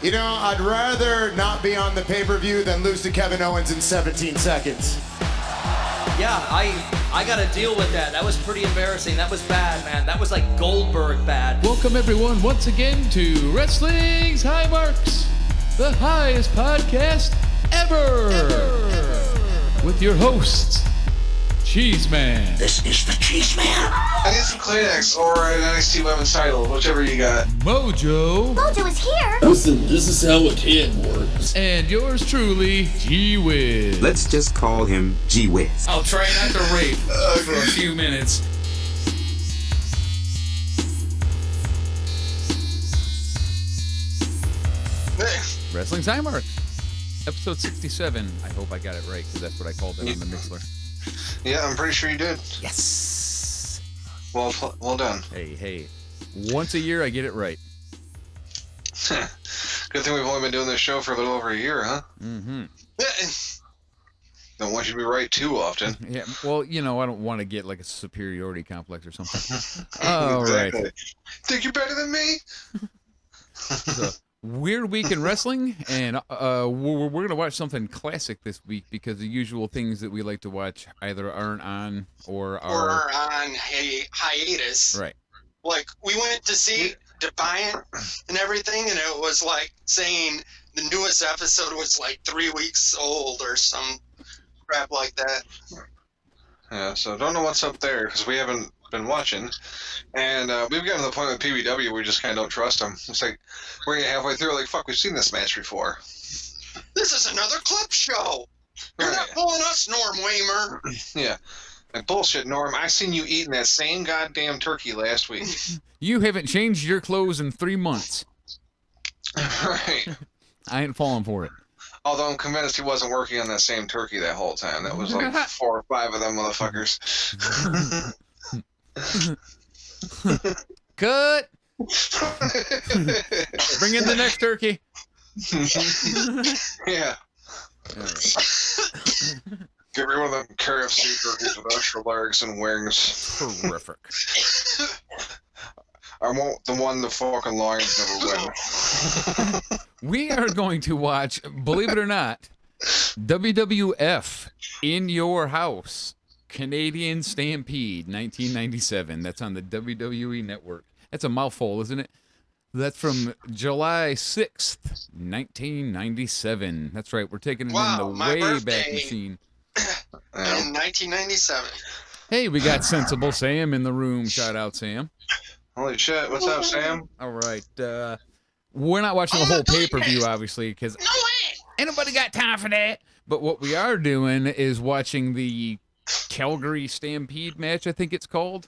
You know, I'd rather not be on the pay-per-view than lose to Kevin Owens in 17 seconds. Yeah, I got to deal with that. That was pretty embarrassing. That was bad, man. That was like Goldberg bad. Welcome, everyone, once again to Wrestling's High Marks, the highest podcast ever. With your hosts, Cheez Man. This is the Cheez Man. I need some Kleenex or an NXT Women's title, whichever you got. Mojo. Mojo is here. Listen, this is how a kid works. And yours truly, Whiz. Let's just call him Whiz. I'll try not to rape for a few minutes. Wrestling's High Marks, episode 67. I hope I got it right, because that's what I called it on the Mixler. Yeah, I'm pretty sure you did. Yes. Well done. Hey. Once a year, I get it right. Good thing we've only been doing this show for a little over a year, huh? Mm-hmm. Don't want you to be right too often. Yeah, well, you know, I don't want to get like a superiority complex or something. All Exactly. right. Think you're better than me? It's a weird week in wrestling, and we're going to watch something classic this week because the usual things that we like to watch either aren't on or are on hiatus. Right. Like, we went to see Defiant and everything, and it was like saying the newest episode was like 3 weeks old or some crap like that. Yeah, so don't know what's up there because we haven't been watching. And we've gotten to the point with PBW where we just kind of don't trust them. It's like, we're halfway through, like, fuck, we've seen this match before. This is another clip show. You're not fooling us, Norm Waymer. Yeah. Like, bullshit, Norm. I seen you eating that same goddamn turkey last week. You haven't changed your clothes in 3 months. Right. I ain't falling for it. Although I'm convinced he wasn't working on that same turkey that whole time. That was like 4 or 5 of them motherfuckers. Cut! Bring in the next turkey. Yeah. Get rid of them KFC turkeys with extra legs and wings. Terrific. I want the one the fucking Lions never win. We are going to watch, believe it or not, WWF In Your House, Canadian Stampede, 1997. That's on the WWE Network. That's a mouthful, isn't it? That's from July 6th, 1997. That's right, we're taking it in the Wayback Machine. In 1997. Hey, we got Sensible Sam in the room. Shout out, Sam. Holy shit, what's up, Sam? All right. We're not watching the whole pay-per-view, obviously, because ain't nobody got time for that. But what we are doing is watching the Calgary Stampede match, I think it's called.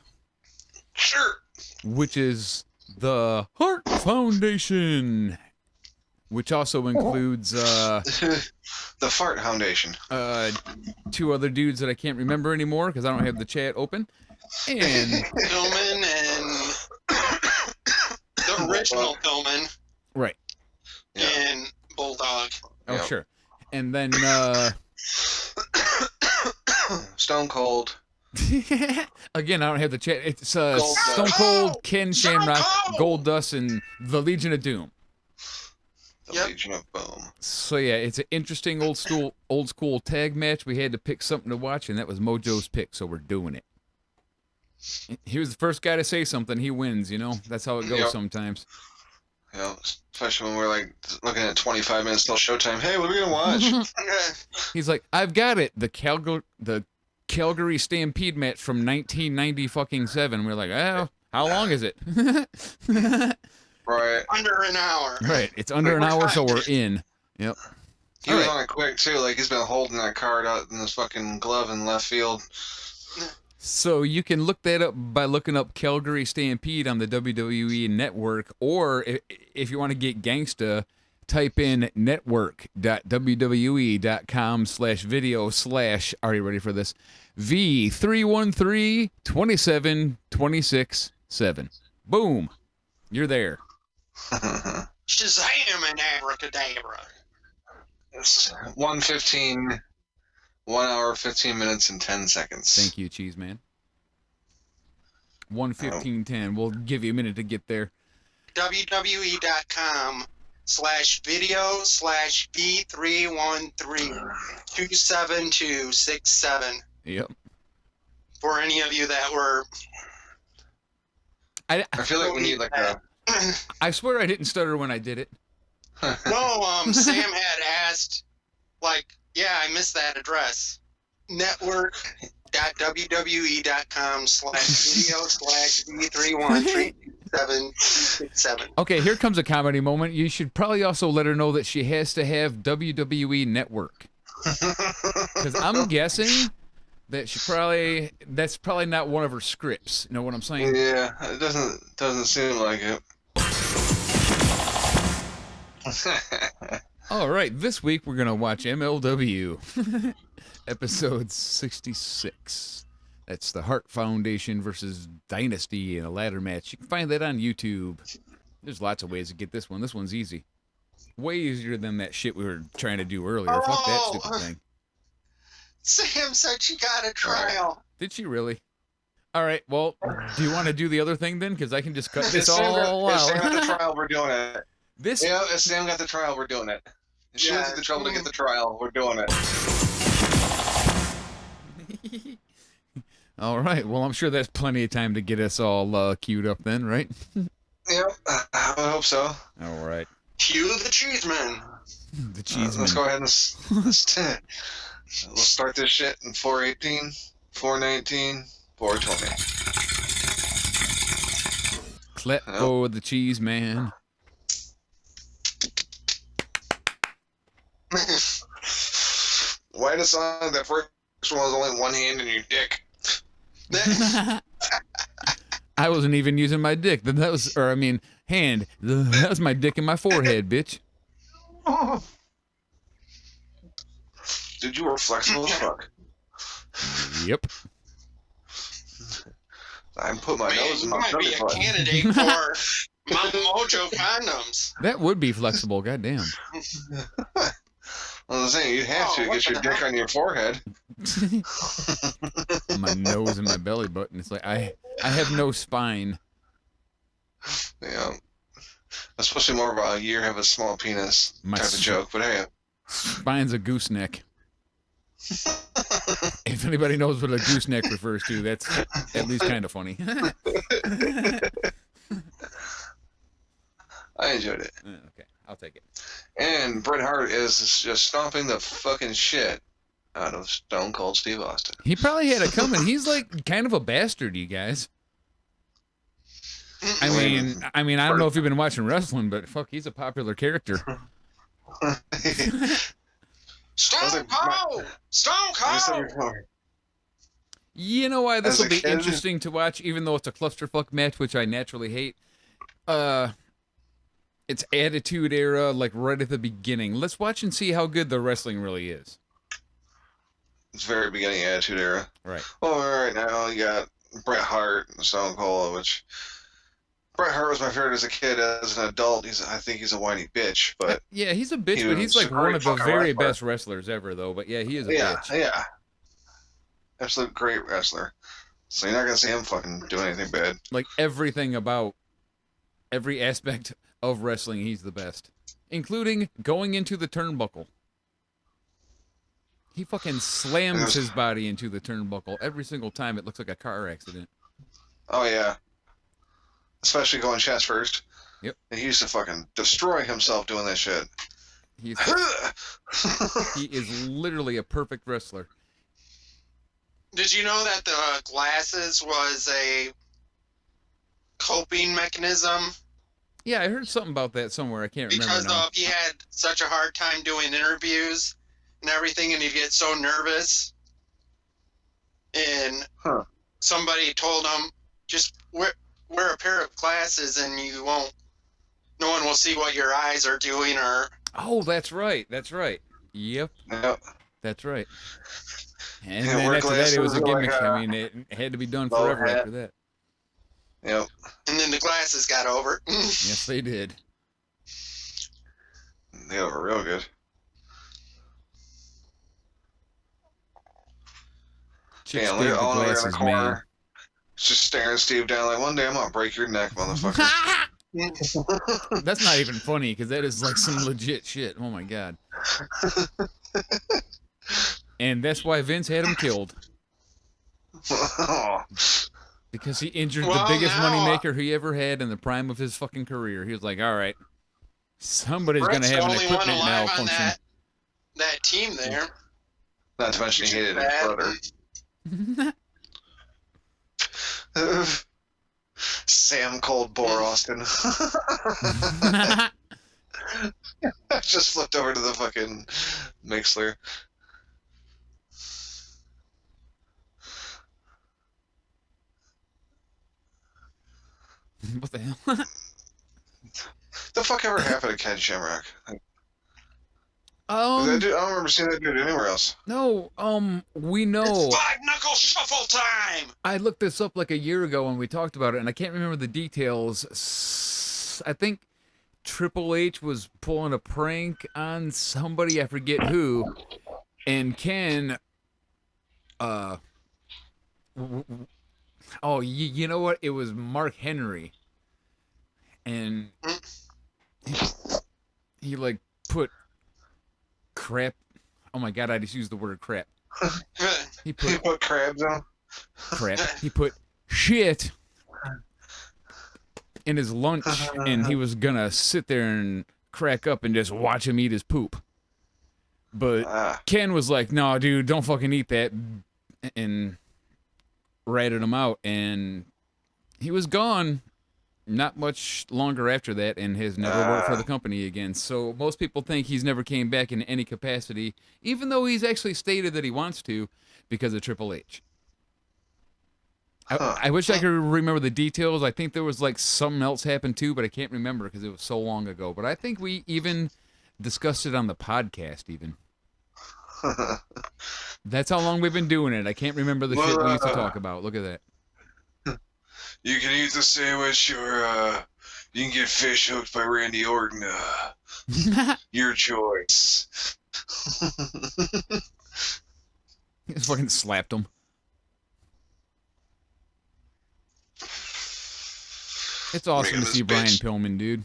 Sure. Which is the Heart Foundation, which also includes the Fart Foundation. 2 other dudes that I can't remember anymore because I don't have the chat open. And Pillman and the original Pillman. Right. And Bulldog. Oh, Yep. sure. And then Stone Cold. again, I don't have the chat. It's Stone Cold, Ken Shamrock, Goldust, and the Legion of Doom. The Legion of Boom. So yeah, it's an interesting old school tag match. We had to pick something to watch, and that was Mojo's pick, so we're doing it. He was the first guy to say something. He wins, you know? That's how it goes sometimes. Yeah, especially when we're like looking at 25 minutes till showtime. Hey, what are we gonna watch? He's like, I've got it. The Calgary Stampede match from 1997. We're like, oh, how long is it? Right. Under an hour. Right. It's under an hour, so we're in. Yep. He was on it quick too. Like he's been holding that card out in his fucking glove in left field. So you can look that up by looking up Calgary Stampede on the WWE Network, or if you want to get gangsta, type in network.wwe.com/video/ are you ready for this? V313-27-26-7. Boom. You're there. Shazam and abracadabra. It's 1:15, 1 hour, 15 minutes, and 10 seconds. Thank you, Cheez Man. 1:15:10. We'll give you a minute to get there. WWE.com /video/B313-27267 Yep. for any of you that were. I feel like we need like a. I swear I didn't stutter when I did it. No, Sam had asked, like, yeah, I missed that address. Network.wwe.com/video/B313-27267. Okay, here comes a comedy moment. You should probably also let her know that she has to have WWE Network. Because I'm guessing that that's probably not one of her scripts. You know what I'm saying? Yeah, it doesn't seem like it. All right, this week we're going to watch MLW, episode 66. That's the Hart Foundation versus Dynasty in a ladder match. You can find that on YouTube. There's lots of ways to get this one. This one's easy. Way easier than that shit we were trying to do earlier. Fuck that stupid thing. Sam said she got a trial. Did she really? All right, well, do you want to do the other thing then? Because I can just cut this If Sam got out. the trial, we're doing it. This Yeah, if Sam got the trial, we're doing it. If she went through the trouble to get the trial, we're doing it. All right. Well, I'm sure that's plenty of time to get us all queued up then, right? Yep, I would hope so. All right. Cue the Cheeseman. The cheese. Let's go ahead and we'll start this shit in 418, 419, 420. Clap for the cheese man. Why the song that first one was only one hand in your dick? I wasn't even using my dick. That was, hand. That was my dick in my forehead, bitch. Dude, you were flexible as fuck. Yep. I put my nose in you my might be belly a button. candidate for Mojo condoms. That would be flexible. Goddamn. I was saying, you'd have to get your dick on your forehead. My nose and my belly button. It's like I have no spine. Yeah. That's supposed to be more of a you have a small penis My type of joke, but hey. Spine's a gooseneck. If anybody knows what a gooseneck refers to, that's at least kind of funny. I enjoyed it. Okay, I'll take it. And Bret Hart is just stomping the fucking shit out of Stone Cold Steve Austin. He probably had it coming. He's like kind of a bastard, you guys. I mean, I don't know if you've been watching wrestling, but fuck, he's a popular character. Stone Cold! Stone Cold! You know why this As a will be kid- interesting to watch, even though it's a clusterfuck match, which I naturally hate. It's Attitude Era, like right at the beginning. Let's watch and see how good the wrestling really is. It's very beginning Attitude Era. Right. Well, right now you got Bret Hart and Stone Cold, which Bret Hart was my favorite as a kid. As an adult, I think he's a whiny bitch, but Yeah, he's a bitch, he but he's was like a one great of the fucking very wrestler. best wrestlers ever, though. But yeah, he is a yeah, bitch. yeah, absolute great wrestler. So you're not gonna see him fucking do anything bad. Like everything about every aspect of wrestling, he's the best, including going into the turnbuckle. He fucking slams his body into the turnbuckle every single time. It looks like a car accident. Oh yeah, especially going chest first. Yep. And he used to fucking destroy himself doing that shit. He is literally a perfect wrestler. Did you know that the glasses was a coping mechanism? Yeah, I heard something about that somewhere. I can't remember Because now. he had such a hard time doing interviews and everything, and he'd get so nervous. And somebody told him, just wear a pair of glasses and no one will see what your eyes are doing. Or Oh, that's right. That's right. Yep, Yep. that's right. And Yeah, then wear after that, it was a glasses gimmick. like, I mean, it had to be done bald forever hat. after that. Yep. and then the glasses got over. Yes, they did. They were real good. Chicks Yeah, dig look the at Oliver in the glasses, man. corner. Just staring Steve down like, one day I'm gonna break your neck, motherfucker. That's not even funny because that is like some legit shit. Oh my god. And that's why Vince had him killed. Because he injured the biggest moneymaker he ever had in the prime of his fucking career. He was like, all right, somebody's going to have an equipment malfunction. That team there. Not to mention he hated his brother. Sam Cold Bore Austin. I just flipped over to the fucking Mixler. What the hell? The fuck ever happened to Ken Shamrock? That dude, I don't remember seeing that dude anywhere else. No, we know. It's 5-knuckle shuffle time! I looked this up like a year ago when we talked about it, and I can't remember the details. I think Triple H was pulling a prank on somebody, I forget who, and Ken, you know what? It was Mark Henry, and he like put crap. Oh my god! I just used the word crap. He put crabs on. Crap. He put shit in his lunch, and he was gonna sit there and crack up and just watch him eat his poop. But Ken was like, "No, dude, don't fucking eat that," and ratted him out. And he was gone. Not much longer after that, and has never worked for the company again. So most people think he's never came back in any capacity, even though he's actually stated that he wants to because of Triple H. I wish I could remember the details. I think there was like something else happened too, but I can't remember because it was so long ago. But I think we even discussed it on the podcast even. That's how long we've been doing it. I can't remember the shit we used to talk about. Look at that. You can eat the sandwich, or you can get fish hooked by Randy Orton. Your choice. He just fucking slapped him. It's awesome to see Brian Pillman, dude.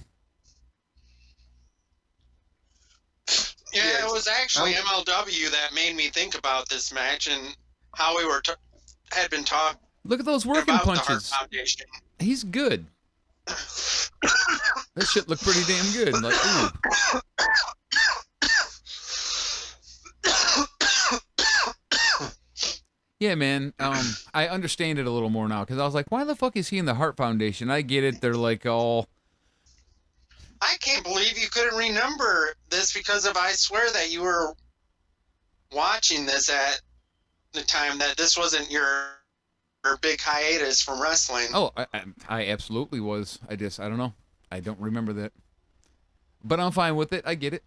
Yeah, it was actually MLW that made me think about this match and how we were had been talking. Look at those working punches. He's good. That shit looked pretty damn good. Like, ooh. Yeah, man. I understand it a little more now because I was like, why the fuck is he in the Heart Foundation? I get it. They're like all. I can't believe you couldn't remember this because I swear that you were watching this at the time that this wasn't your big hiatus from wrestling. Oh, I absolutely was. I don't know. I don't remember that. But I'm fine with it. I get it.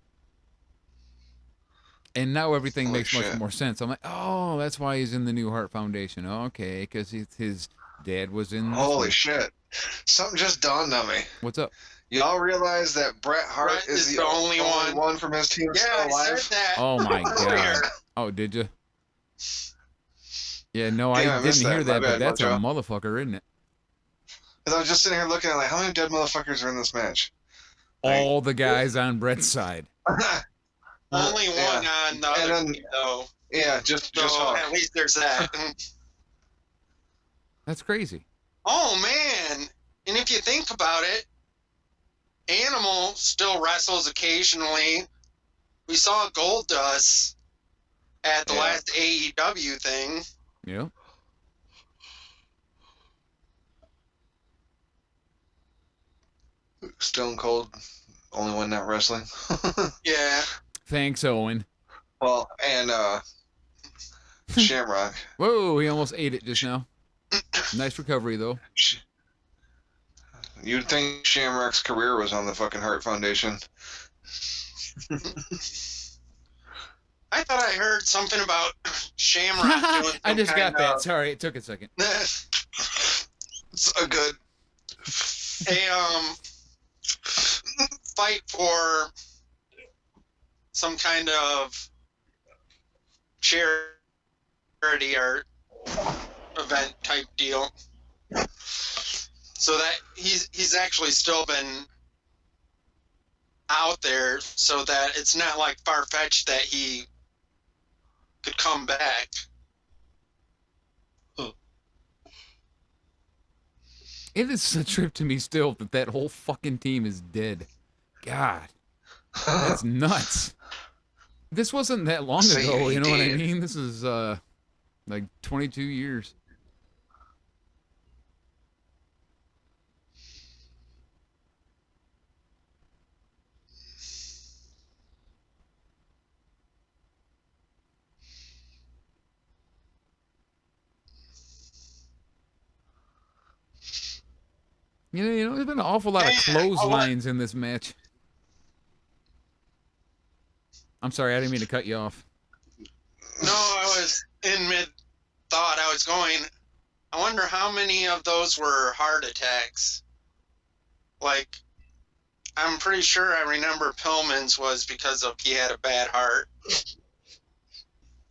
And now everything makes much more sense. I'm like, oh, that's why he's in the New Heart Foundation. Okay, because his dad was in. Holy shit. Something just dawned on me. What's up? Y'all realize that Bret Hart is the only one from his team still alive? I said that. Oh my god. Oh, did you? Yeah, no, I didn't hear that, but that's a motherfucker, isn't it? Because I was just sitting here looking at like, how many dead motherfuckers are in this match? All the guys on Bret's side. Only one on the other team, though. Yeah, just at least there's that. That's crazy. Oh, man. And if you think about it, Animal still wrestles occasionally. We saw Goldust at the last AEW thing. Yeah. Stone Cold, only one not wrestling. Yeah. Thanks, Owen. Well, and Shamrock. Whoa, he almost ate it just now. Nice recovery, though. You'd think Shamrock's career was on the fucking Heart Foundation. I thought I heard something about Shamrock doing I just got that. Sorry, it took a second. It's a good. Fight for some kind of charity or event type deal. so that he's actually still been out there, so that it's not like far-fetched that he could come back. It is a trip to me still that whole fucking team is dead. God, that's nuts. This wasn't that long So ago, he you know what I did. mean? This is like 22 years. You know, there's been an awful lot of Yeah, clotheslines in this match. I'm sorry, I didn't mean to cut you off. No, I was in mid-thought. I was going, I wonder how many of those were heart attacks. Like, I'm pretty sure I remember Pillman's was because of he had a bad heart.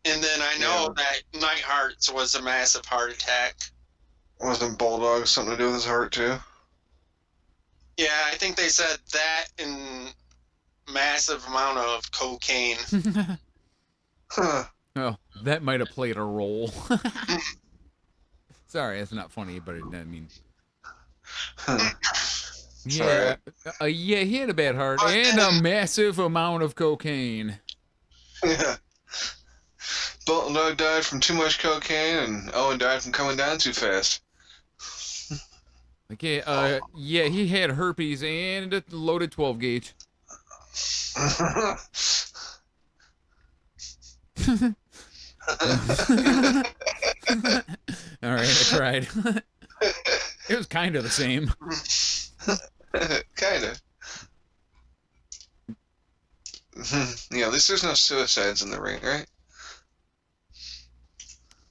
And then I know that Neidhart's was a massive heart attack. Wasn't Bulldog something to do with his heart too? Yeah, I think they said that in massive amount of cocaine. Huh. Oh, that might have played a role. Sorry, that's not funny, but I mean, yeah, yeah, he had a bad heart and a massive amount of cocaine. Yeah. Bulldog died from too much cocaine, and Owen died from coming down too fast. Like, yeah, he had herpes and a loaded 12 gauge. All right, I tried. It was kind of the same. Kind of. Yeah, at least there's no suicides in the ring, right?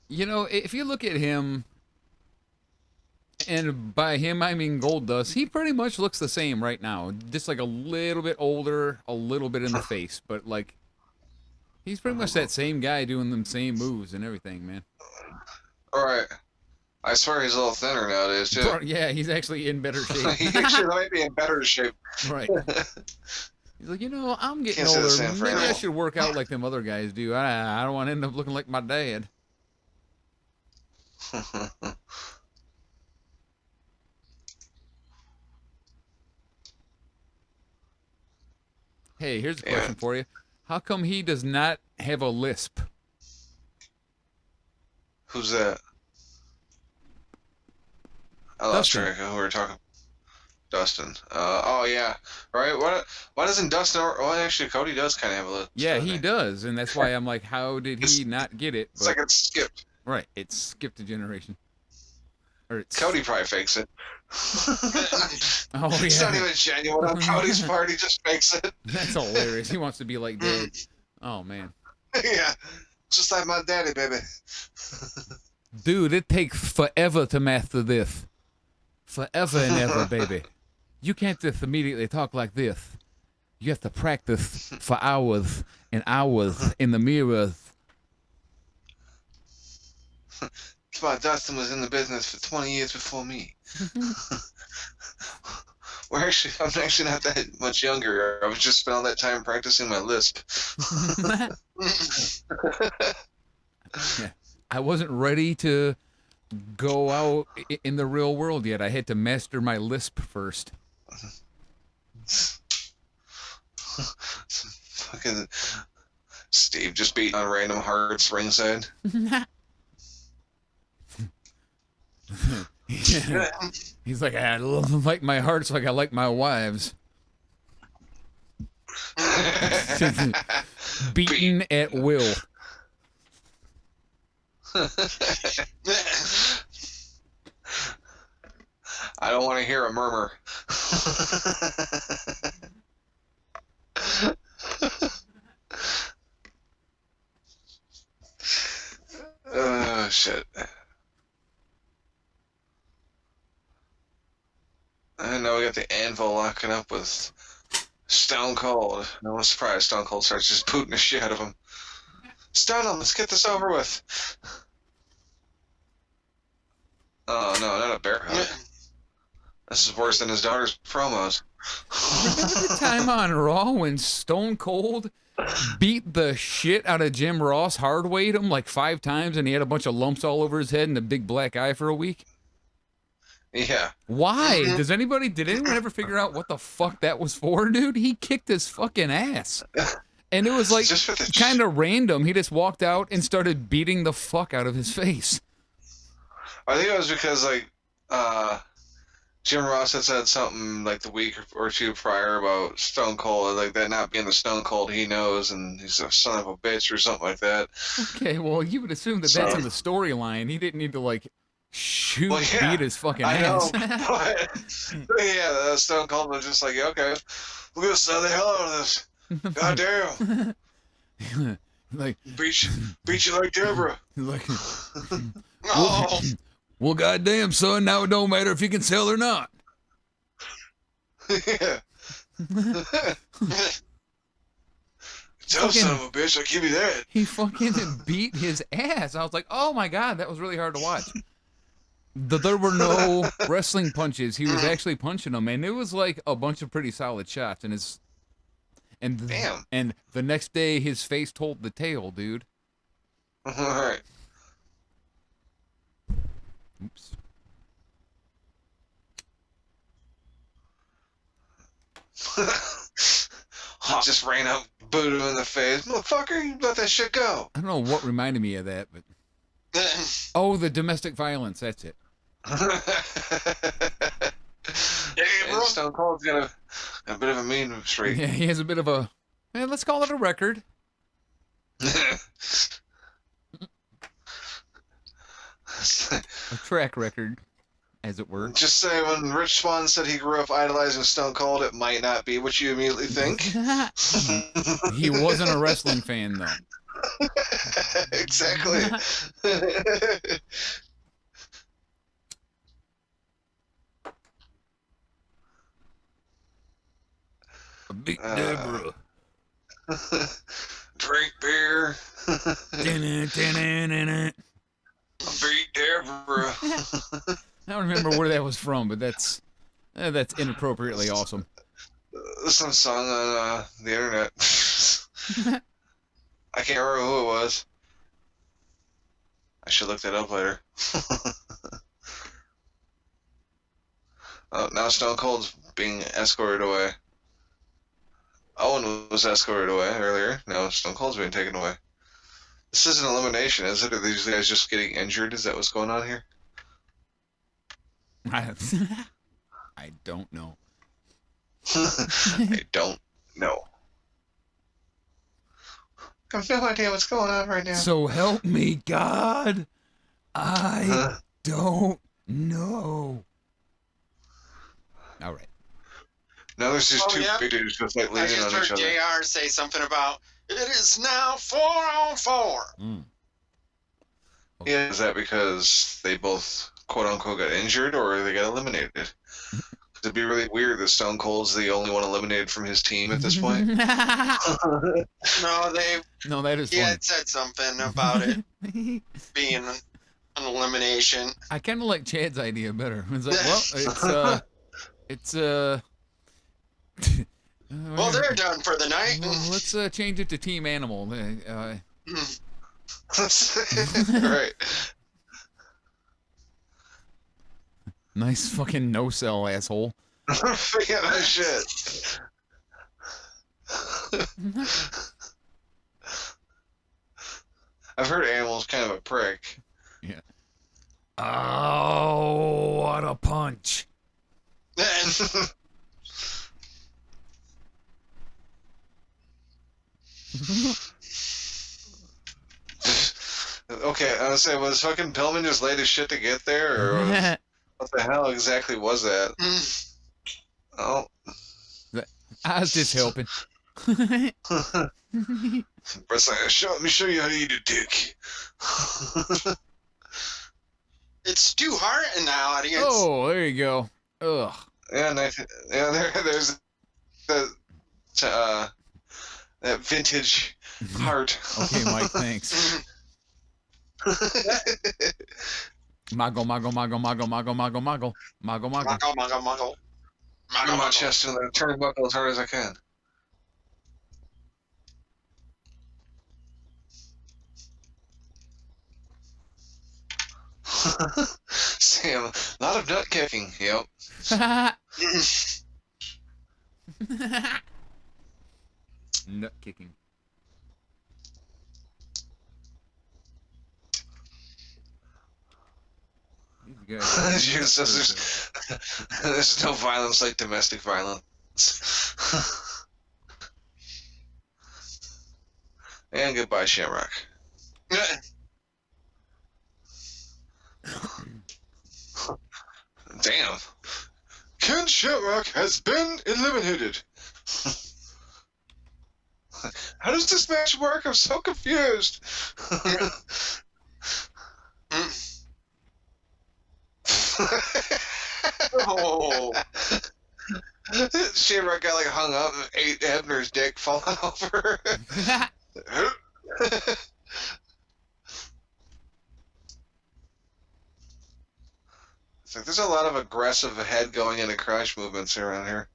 You know, if you look at him, and by him I mean Goldust, he pretty much looks the same right now. Just like a little bit older, a little bit in the face, but like he's pretty much that same guy doing them same moves and everything, man. Alright. I swear he's a little thinner nowadays, too. Yeah, he's actually in better shape. He actually might be in better shape. Right. He's like, you know, I'm getting Can't say the older. same for Maybe I animal. should work out like them other guys do. I don't want to end up looking like my dad. Hey, here's a question for you. How come he does not have a lisp? Who's that? I lost Dustin. track of who we were talking. Dustin. Oh yeah. Right. Why doesn't Dustin? Well, actually, Cody does kind of have a list. Yeah, he does, and that's why I'm like, how did he not get it? It's like it's skipped. Right, it's skipped a generation. Or it's Cody probably fakes it. Oh It's not yeah, even genuine on Cody's part. He just fakes it. that's hilarious. He wants to be like Dad. Oh man, Yeah. Just like my daddy, baby. dude, it takes forever to master this. Forever and ever, baby. You can't just immediately talk like this. You have to practice for hours and hours in the mirrors. That's why Dustin was in the business for 20 years before me. I'm actually not that much younger. I was just spent all that time practicing my lisp. Yeah. I wasn't ready to go out in the real world yet. I had to master my lisp first. Fucking Steve just beating on random hearts ringside. Yeah. He's like, I like my hearts like I like my wives. Beaten at will. I don't want to hear a murmur. Oh, shit. And now we got the Anvil locking up with Stone Cold. No one's surprised Stone Cold starts just booting the shit out of him. Stun him, let's get this over with. Oh no, not a bear hug. This is worse than his daughter's promos. Remember the time on Raw when Stone Cold beat the shit out of Jim Ross, hard weighed him like 5 times, and he had a bunch of lumps all over his head and a big black eye for a week? Yeah. Why? Did anyone ever figure out what the fuck that was for, dude? He kicked his fucking ass. And it was like kind of random. He just walked out and started beating the fuck out of his face. I think it was because, like, Jim Ross had said something like the week or two prior about Stone Cold, and like that not being the Stone Cold he knows, and he's a son of a bitch or something like that. Okay, well, you would assume that that's in the storyline. He didn't need to, like, beat his fucking ass. I know, but yeah, Stone Cold was just like, okay, we're gonna sell the hell out of this. Goddamn. Like, beat you like Deborah. Like, Oh, well, goddamn, son, now it don't matter if you can sell or not. Yeah. Tell son of a bitch, I'll give you that. He fucking beat his ass. I was like, oh my god, that was really hard to watch. There were no wrestling punches. He was actually punching them, and it was like a bunch of pretty solid shots. Damn. And the next day, his face told the tale, dude. All right. Oops. I just ran up, booed him in the face. Motherfucker, you let that shit go. I don't know what reminded me of that, but oh, the domestic violence. That's it. Yeah, bro. Stone Cold's got a bit of a mean streak. Yeah, he has a bit of a. Let's call it a record. A track record, as it were. Just say when Rich Swann said he grew up idolizing Stone Cold, it might not be what you immediately think. He wasn't a wrestling fan, though. Exactly. Big Deborah. Drink beer. I Beat Deborah. don't remember where that was from, but that's inappropriately awesome. Some song on the internet. I can't remember who it was. I should look that up later. Oh, now Stone Cold's being escorted away. Owen was escorted away earlier. Now Stone Cold's being taken away. This is an elimination, is it? Are these guys just getting injured? Is that what's going on here? I don't know. I don't know. I have no idea what's going on right now. So help me, God. I don't know. All right. Now there's these two yeah. big dudes just like I leaning just on heard each other. JR say something about it is now 4-on-4. Yeah, is that because they both quote unquote got injured or they got eliminated? It'd be really weird that Stone Cold's the only one eliminated from his team at this point. No, that is he funny. had said something about it being an elimination. I kind of like Chad's idea better. It's like, Well, they're done for the night. well, let's change it to Team Animal. Right. Nice fucking no-sell, asshole. Yeah, no shit. I've heard Animal's kind of a prick. Yeah. Oh, what a punch. Okay, I was saying, was fucking Pillman just late as shit to get there, or what the hell exactly was that? Oh. I was just helping. Brett's like, let me show you how to eat a dick. It's Stu Hart in the audience. Oh, there you go. Ugh. Yeah, there's that vintage heart. Okay, Mike, thanks. Mago, mago, mago, mago, mago, mago, mago, mago, mago. Muggle. Turn my chest and then turn buckle as hard as I can. Sam, a lot of nut kicking. Yep. Nut kicking. These guys. There's no violence like domestic violence. And goodbye, Shamrock. Damn. Ken Shamrock has been eliminated. How does this match work? I'm so confused. Oh. Shamrock got like hung up and ate Hebner's dick falling over. It's like there's a lot of aggressive head going into crunch movements around here.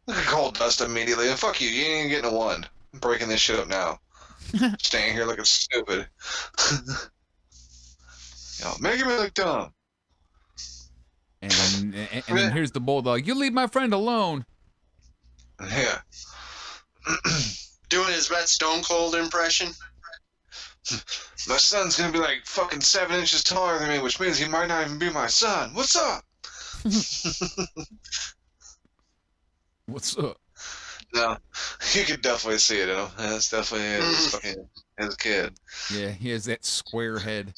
Look at Gold Dust immediately. And fuck you, you ain't even getting a one. I'm breaking this shit up now. Staying here looking stupid. Yo, making me look dumb. And then here's the Bulldog. You leave my friend alone. Yeah. Doing his best Stone Cold impression. My son's gonna be like fucking 7 inches taller than me, which means he might not even be my son. What's up? What's up? No, you can definitely see it in him. That's definitely his kid. Yeah, he has that square head.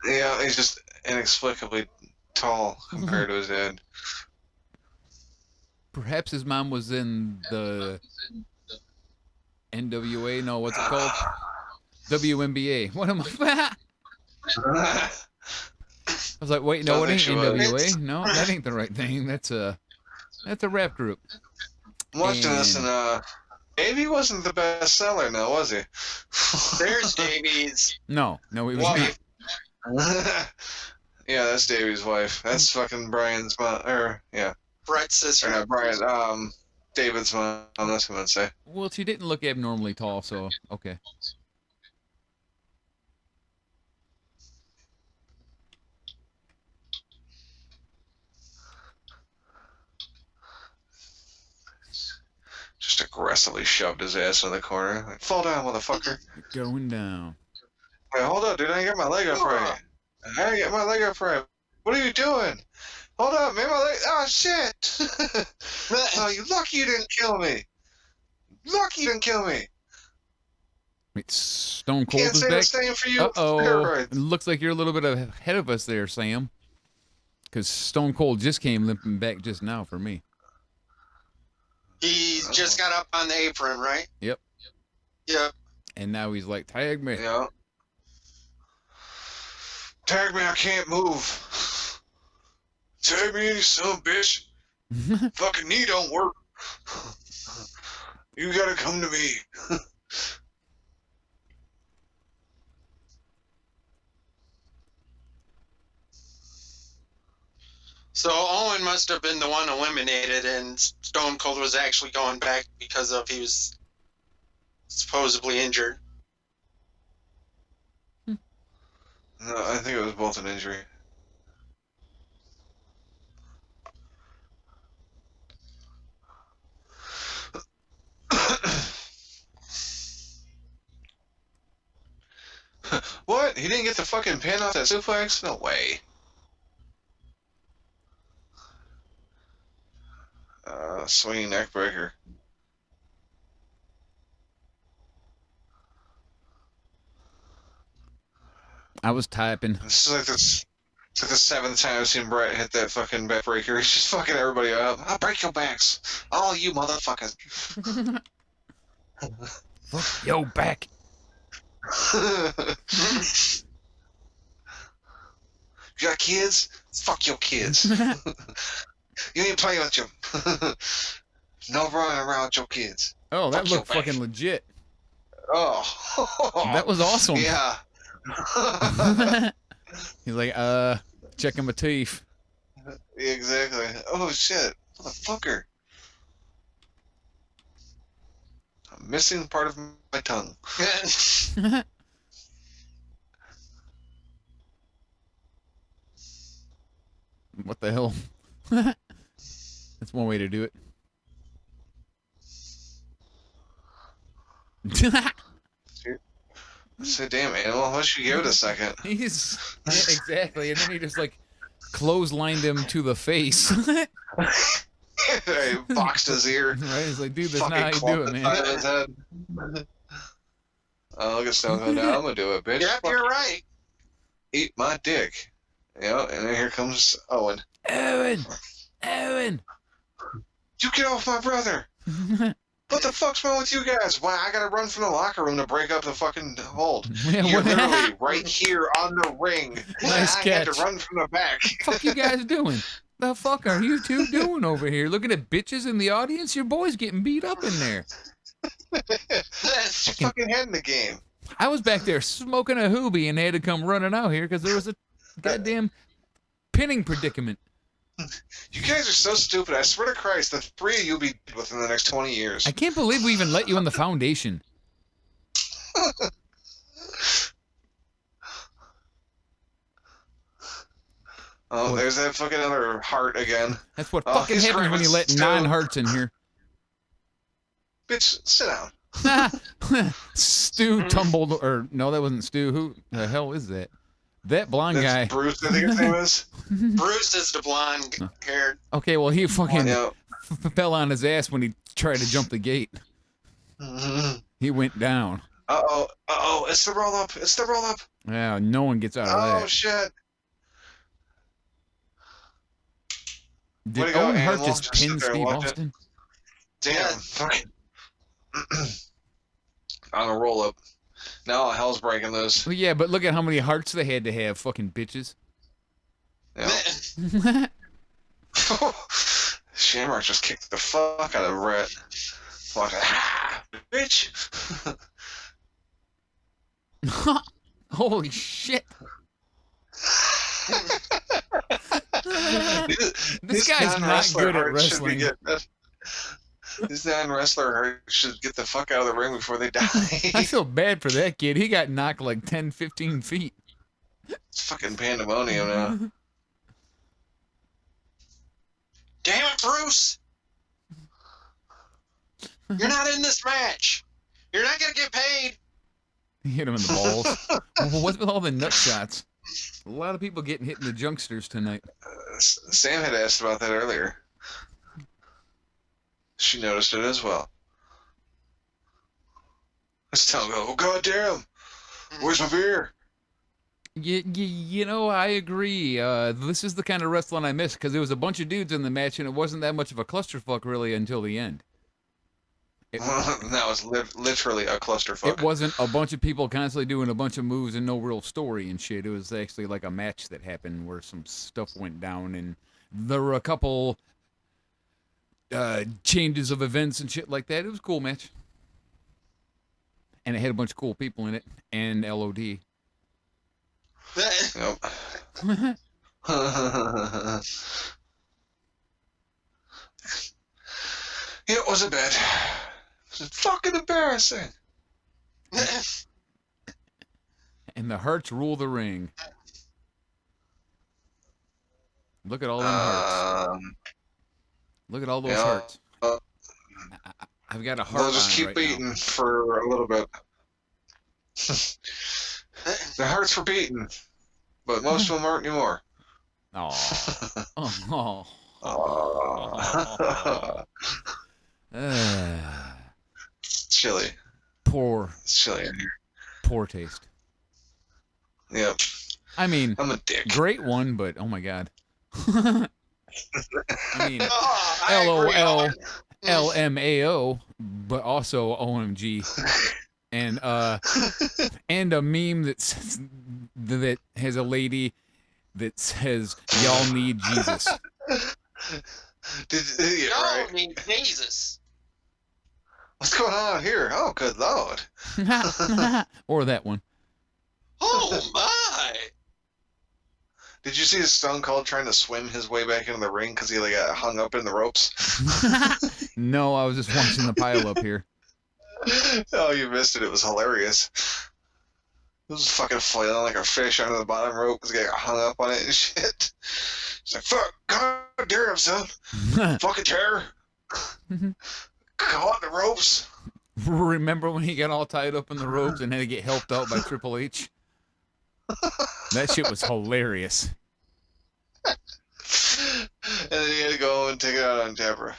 Yeah, he's just inexplicably tall compared to his dad. Perhaps his mom was in the NWA. No, what's it called? WNBA. What am I? I was like, wait, no, it ain't NWA. No, that ain't the right thing. That's a rap group. I'm watching this and Davey wasn't the best seller now, was he? There's Davies. No, he was not. Yeah, that's Davey's wife. That's fucking Brian's mom. Yeah. Brett's sister. Or not Brian. David's mom. That's what I'd say. Well, she didn't look abnormally tall, so okay. Just aggressively shoved his ass in the corner. Like, fall down, motherfucker. You're going down. Wait, hold up, dude. I didn't get my leg up right. I didn't get my leg up right. What are you doing? Hold up, man. My leg. Oh, shit. Oh, you lucky you didn't kill me. Lucky you didn't kill me. Wait, Stone Cold Can't is say back? the same for you. Uh-oh. Steroids. It looks like you're a little bit ahead of us there, Sam. Because Stone Cold just came limping back just now for me. He just got up on the apron, right? Yep. Yep. And now he's like, tag me. Yeah. Tag me, I can't move. Tag me, you son of a bitch. Fucking knee don't work. You gotta come to me. So Owen must have been the one eliminated, and Stone Cold was actually going back because of he was supposedly injured. No, I think it was both an injury. What? He didn't get the fucking pin off that suplex? No way. Swinging neck breaker. I was typing. This is like this. It's like the 7th time I've seen Brett hit that fucking back breaker. He's just fucking everybody up. I'll break your backs. All you motherfuckers. Fuck yo back. You got kids? Fuck your kids. You ain't playing with them. No running around with your kids. Oh, that Fuck looked your fucking legit. Oh. That was awesome. Yeah. He's like, checking my teeth. Exactly. Oh shit, motherfucker! I'm missing part of my tongue. What the hell? That's one way to do it. So damn animal, why don't you give it a second? He's exactly, and then he just like clotheslined him to the face. He boxed his ear. Right? He's like, dude, that's Fucking not how you do it, clubbed the man. side of his head. Oh, look at Stone Cold now. I'm gonna do it, bitch. Yep, Fuck, you're right. eat my dick. Yeah, and then here comes Owen. Owen! Owen! You get off my brother! What the fuck's wrong with you guys? Why I gotta run from the locker room to break up the fucking hold? Yeah, You're what- literally right here on the ring. Nice I had catch. to run from the back. Fuck you guys doing? The fuck are you two doing over here? Looking at bitches in the audience? Your boy's getting beat up in there. It's fucking head in the game. I was back there smoking a hoobie and they had to come running out here because there was a goddamn pinning predicament. You guys are so stupid. I swear to Christ, the three of you will be dead within the next 20 years. I can't believe we even let you in the foundation. Oh, there's that fucking other heart again. That's what Oh, fucking he's happens when you let Grimace, too. non-hearts in here. Bitch, sit down. Stu tumbled, or no, that wasn't Stu. Who the hell is that? That blonde That's guy. Bruce, I think his name is. Bruce is the blonde-haired. Okay, well, he fucking Yeah. fell on his ass when he tried to jump the gate. He went down. Uh-oh, it's the roll-up. It's the roll-up. Yeah, no one gets out of Oh, that. shit. Way Did to go, Owen Hart animal. just Just sit pin there and Steve watch it. Austin? Damn, fucking. On a roll-up. Now all hell's breaking loose. Well, yeah, but look at how many hearts they had to have, fucking bitches. Yeah. Shamrock just kicked the fuck out of Brett. Fucking, bitch. Holy shit. This guy's not good at wrestling. This non-wrestler should get the fuck out of the ring before they die. I feel bad for that kid. He got knocked like 10, 15 feet. It's fucking pandemonium now. Damn it, Bruce! You're not in this match. You're not gonna get paid. He hit him in the balls. Well, what's with all the nut shots? A lot of people getting hit in the junksters tonight. Sam had asked about that earlier. She noticed it as well. Let's tell him, oh goddamn, where's my beer? You know, I agree. This is the kind of wrestling I miss because there was a bunch of dudes in the match and it wasn't that much of a clusterfuck really until the end. That was literally a clusterfuck. It wasn't a bunch of people constantly doing a bunch of moves and no real story and shit. It was actually like a match that happened where some stuff went down and there were a couple changes of events and shit like that. It was a cool match. And it had a bunch of cool people in it and LOD. Yep. It was a bit. It was fucking embarrassing. And the Hearts rule the ring. Look at all them Hearts. Look at all those yeah, Hearts. I've got a heart They'll just on keep right beating now. for a little bit. The hearts were beaten, but most of them aren't anymore. Aw. Oh. It's chilly. Poor It's chilly in here. poor taste. Yep. I mean, I'm a dick. great one, but oh my god. I mean, Oh, I agree, LOL, Owen. LMAO, but also OMG. And a meme that has a lady that says y'all need Jesus. Yeah, right. No, need Jesus. What's going on here? Oh, good lord. Or that one. Oh my! Did you see Stone Cold trying to swim his way back into the ring because he like got hung up in the ropes? No, I was just watching the pile up here. Oh, you missed it. It was hilarious. It was fucking flailing like a fish under the bottom rope because he got hung up on it and shit. It's like, fuck, god damn, son. Fucking chair. Caught in the ropes. Remember when he got all tied up in the ropes and had to get helped out by Triple H? That shit was hilarious. And then he had to go and take it out on Deborah.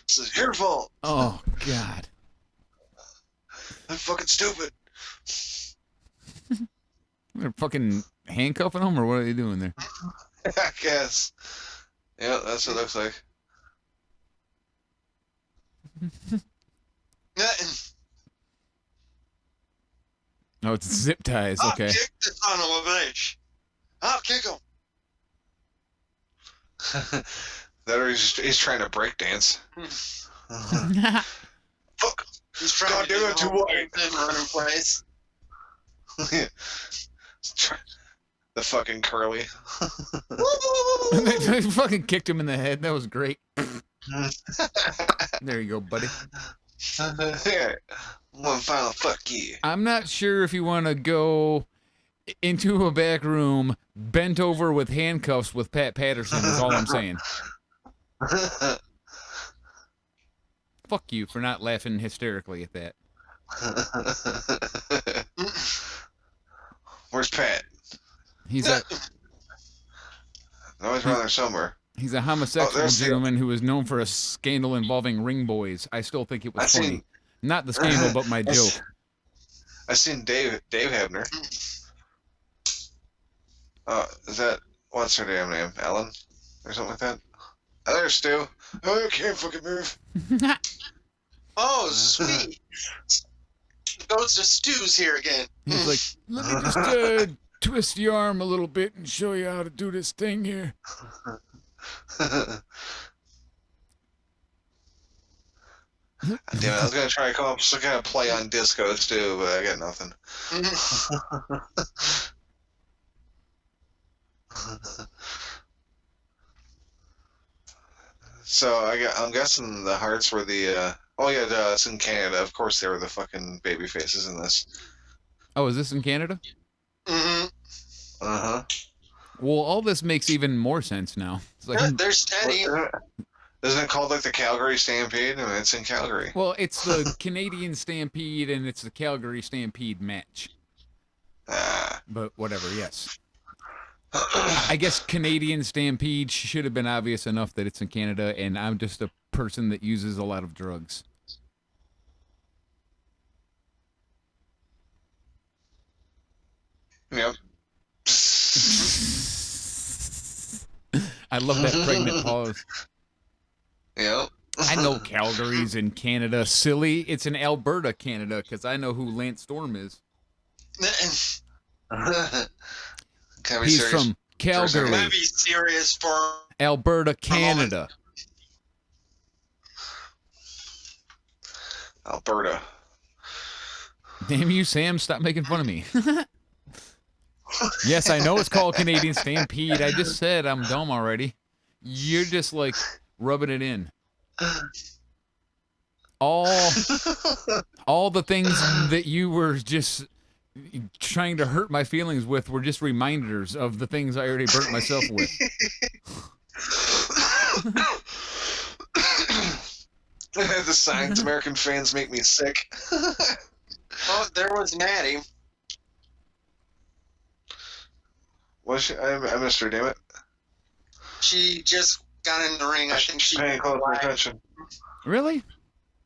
This is your fault. Oh, God. I'm fucking stupid. They're fucking handcuffing him, or what are they doing there? I guess. Yeah, that's what it looks like. Oh, it's zip ties. I'll Okay. kick the son of a bitch. I'll kick him. That or he's trying to break dance. Fuck. He's trying God to damn do it, too the whole wide. thing running place. The fucking curly. They fucking kicked him in the head. That was great. There you go, buddy. Yeah. One final fuck you. I'm not sure if you want to go into a back room bent over with handcuffs with Pat Patterson is all I'm saying. Fuck you for not laughing hysterically at that. Where's Pat? He's No, he's around there somewhere. a homosexual there's the- gentleman who is known for a scandal involving ring boys. I still think it was I funny. seen- Not the scandal, but my joke. I seen Dave Hebner. Is that what's her damn name? Ellen or something like that? Oh, there's Stu. Oh, I can't fucking move. Oh, sweet. Goes to Stu's here again. He's like, let me just twist the arm a little bit and show you how to do this thing here. Damn it, I was gonna try to come up with some kind of play on discos too, but I got nothing. So I'm guessing the Hearts were the it's in Canada. Of course they were the fucking baby faces in this. Oh, is this in Canada? Mm-hmm. Uh-huh. Well, all this makes even more sense now. It's like, There's Teddy. Isn't it called like the Calgary Stampede? I mean, it's in Calgary. well, it's the Canadian Stampede and it's the Calgary Stampede match. But whatever, yes. I guess Canadian Stampede should have been obvious enough that it's in Canada, and I'm just a person that uses a lot of drugs. Yep. I love that pregnant pause. Yep. I know Calgary's in Canada. Silly. It's in Alberta, Canada, because I know who Lance Storm is. Can we He's serious? from Calgary, Can I be serious for Alberta, Canada. Alberta. Damn you, Sam. Stop making fun of me. Yes, I know it's called Canadian Stampede. I just said I'm dumb already. You're just like rubbing it in. All the things that you were just trying to hurt my feelings with were just reminders of the things I already burnt myself with. The signs American fans make me sick. Oh, there was Natty. Was she? I missed her, damn it. She just got in the ring. I think she paying close attention. Really?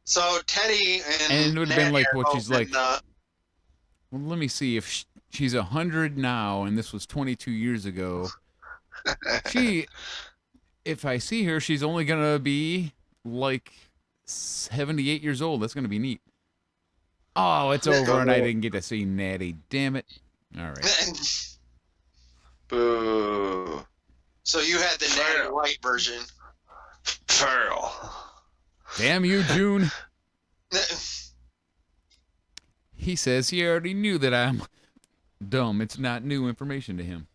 So Teddy And it would have been like what she's like. Well, Well, let me see if she's 100 now, and this was 22 years ago. If I see her, she's only gonna be like 78 years old. That's gonna be neat. Oh, it's over, and I didn't get to see Natty. Damn it! All right. Boo. So you had the Natty White version. Pearl. Damn you, June. He says he already knew that I'm dumb. It's not new information to him.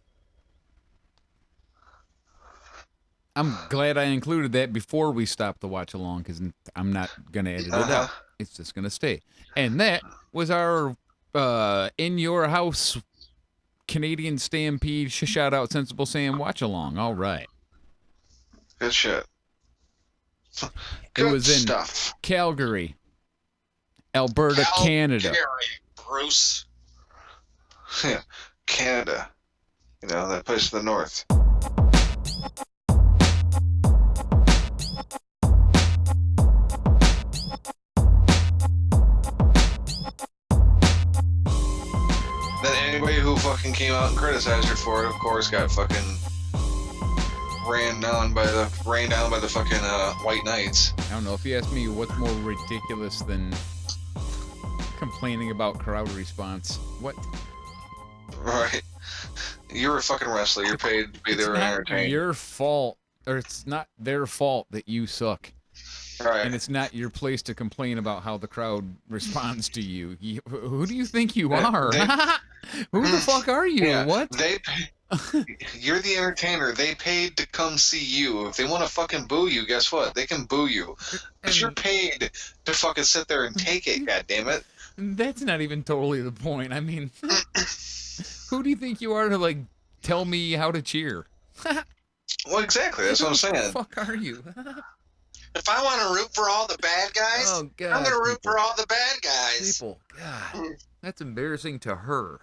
I'm glad I included that before we stopped the watch along because I'm not going to edit it out. It's just going to stay. And that was our In Your House Canadian Stampede Shout Out Sensible Sam watch along. All right. Good shit. It was in stuff. Calgary, Alberta, Canada. Bruce. Yeah, Canada. You know, that place to the north. Then anybody who fucking came out and criticized her for it, of course, got fucking ran down by the fucking White Knights. I don't know. If you ask me what's more ridiculous than complaining about crowd response, what? Right. You're a fucking wrestler. You're paid to be there and entertain. It's your fault, or it's not their fault that you suck. Right. And it's not your place to complain about how the crowd responds to you. Who do you think you are? Who the fuck are you? Yeah, what? You're the entertainer. They paid to come see you. If they want to fucking boo you, guess what? They can boo you. Because you're paid to fucking sit there and take it, goddammit. That's not even totally the point. I mean, who do you think you are to, like, tell me how to cheer? Well, exactly. That's what I'm saying. Who the fuck are you? If I want to root for all the bad guys, I'm going to root for all the bad guys. People, God, that's embarrassing to her.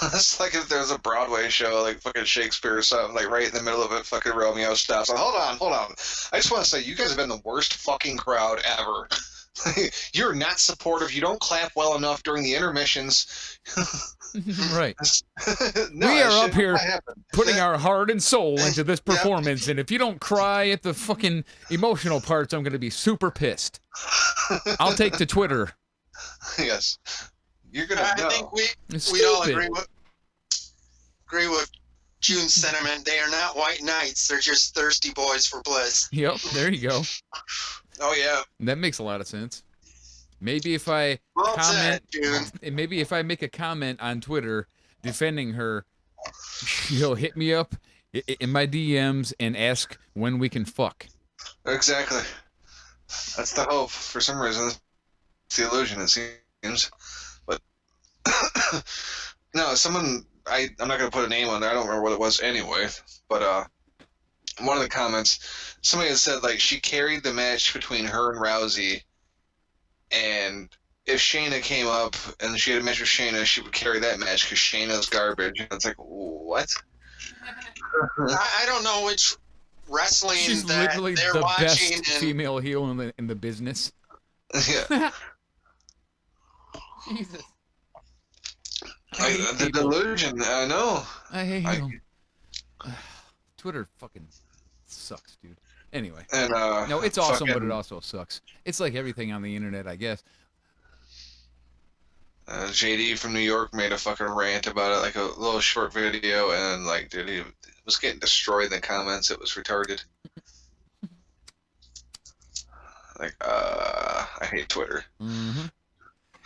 It's like if there's a Broadway show, like fucking Shakespeare or something, like right in the middle of it, fucking Romeo stops. Like, hold on. I just want to say, you guys have been the worst fucking crowd ever. You're not supportive. You don't clap well enough during the intermissions. Right. No, we are up here putting our heart and soul into this performance, and if you don't cry at the fucking emotional parts, I'm going to be super pissed. I'll take to Twitter. Yes. You're going to know. I think we all agree with June's sentiment. They are not white knights. They're just thirsty boys for bliss. Yep, there you go. Oh, yeah. That makes a lot of sense. Maybe if I maybe if I make a comment on Twitter defending her, you'll hit me up in my DMs and ask when we can fuck. Exactly. That's the hope. For some reason, it's the illusion, it seems. But no, someone. I'm not gonna put a name on there. I don't remember what it was anyway. But one of the comments, somebody had said like she carried the match between her and Rousey. And if Shayna came up and she had a match with Shayna, she would carry that match because Shayna's garbage. And it's like, what? I don't know which wrestling She's that literally they're the watching. best female heel in the business. Yeah. Jesus. The delusion, I know. I hate him. Twitter fucking sucks, dude. Anyway, and, no, it's awesome, but it also sucks. It's like everything on the internet, I guess. JD from New York made a fucking rant about it, like a little short video, and like, dude, he was getting destroyed in the comments. It was retarded. Like, I hate Twitter. Mm-hmm.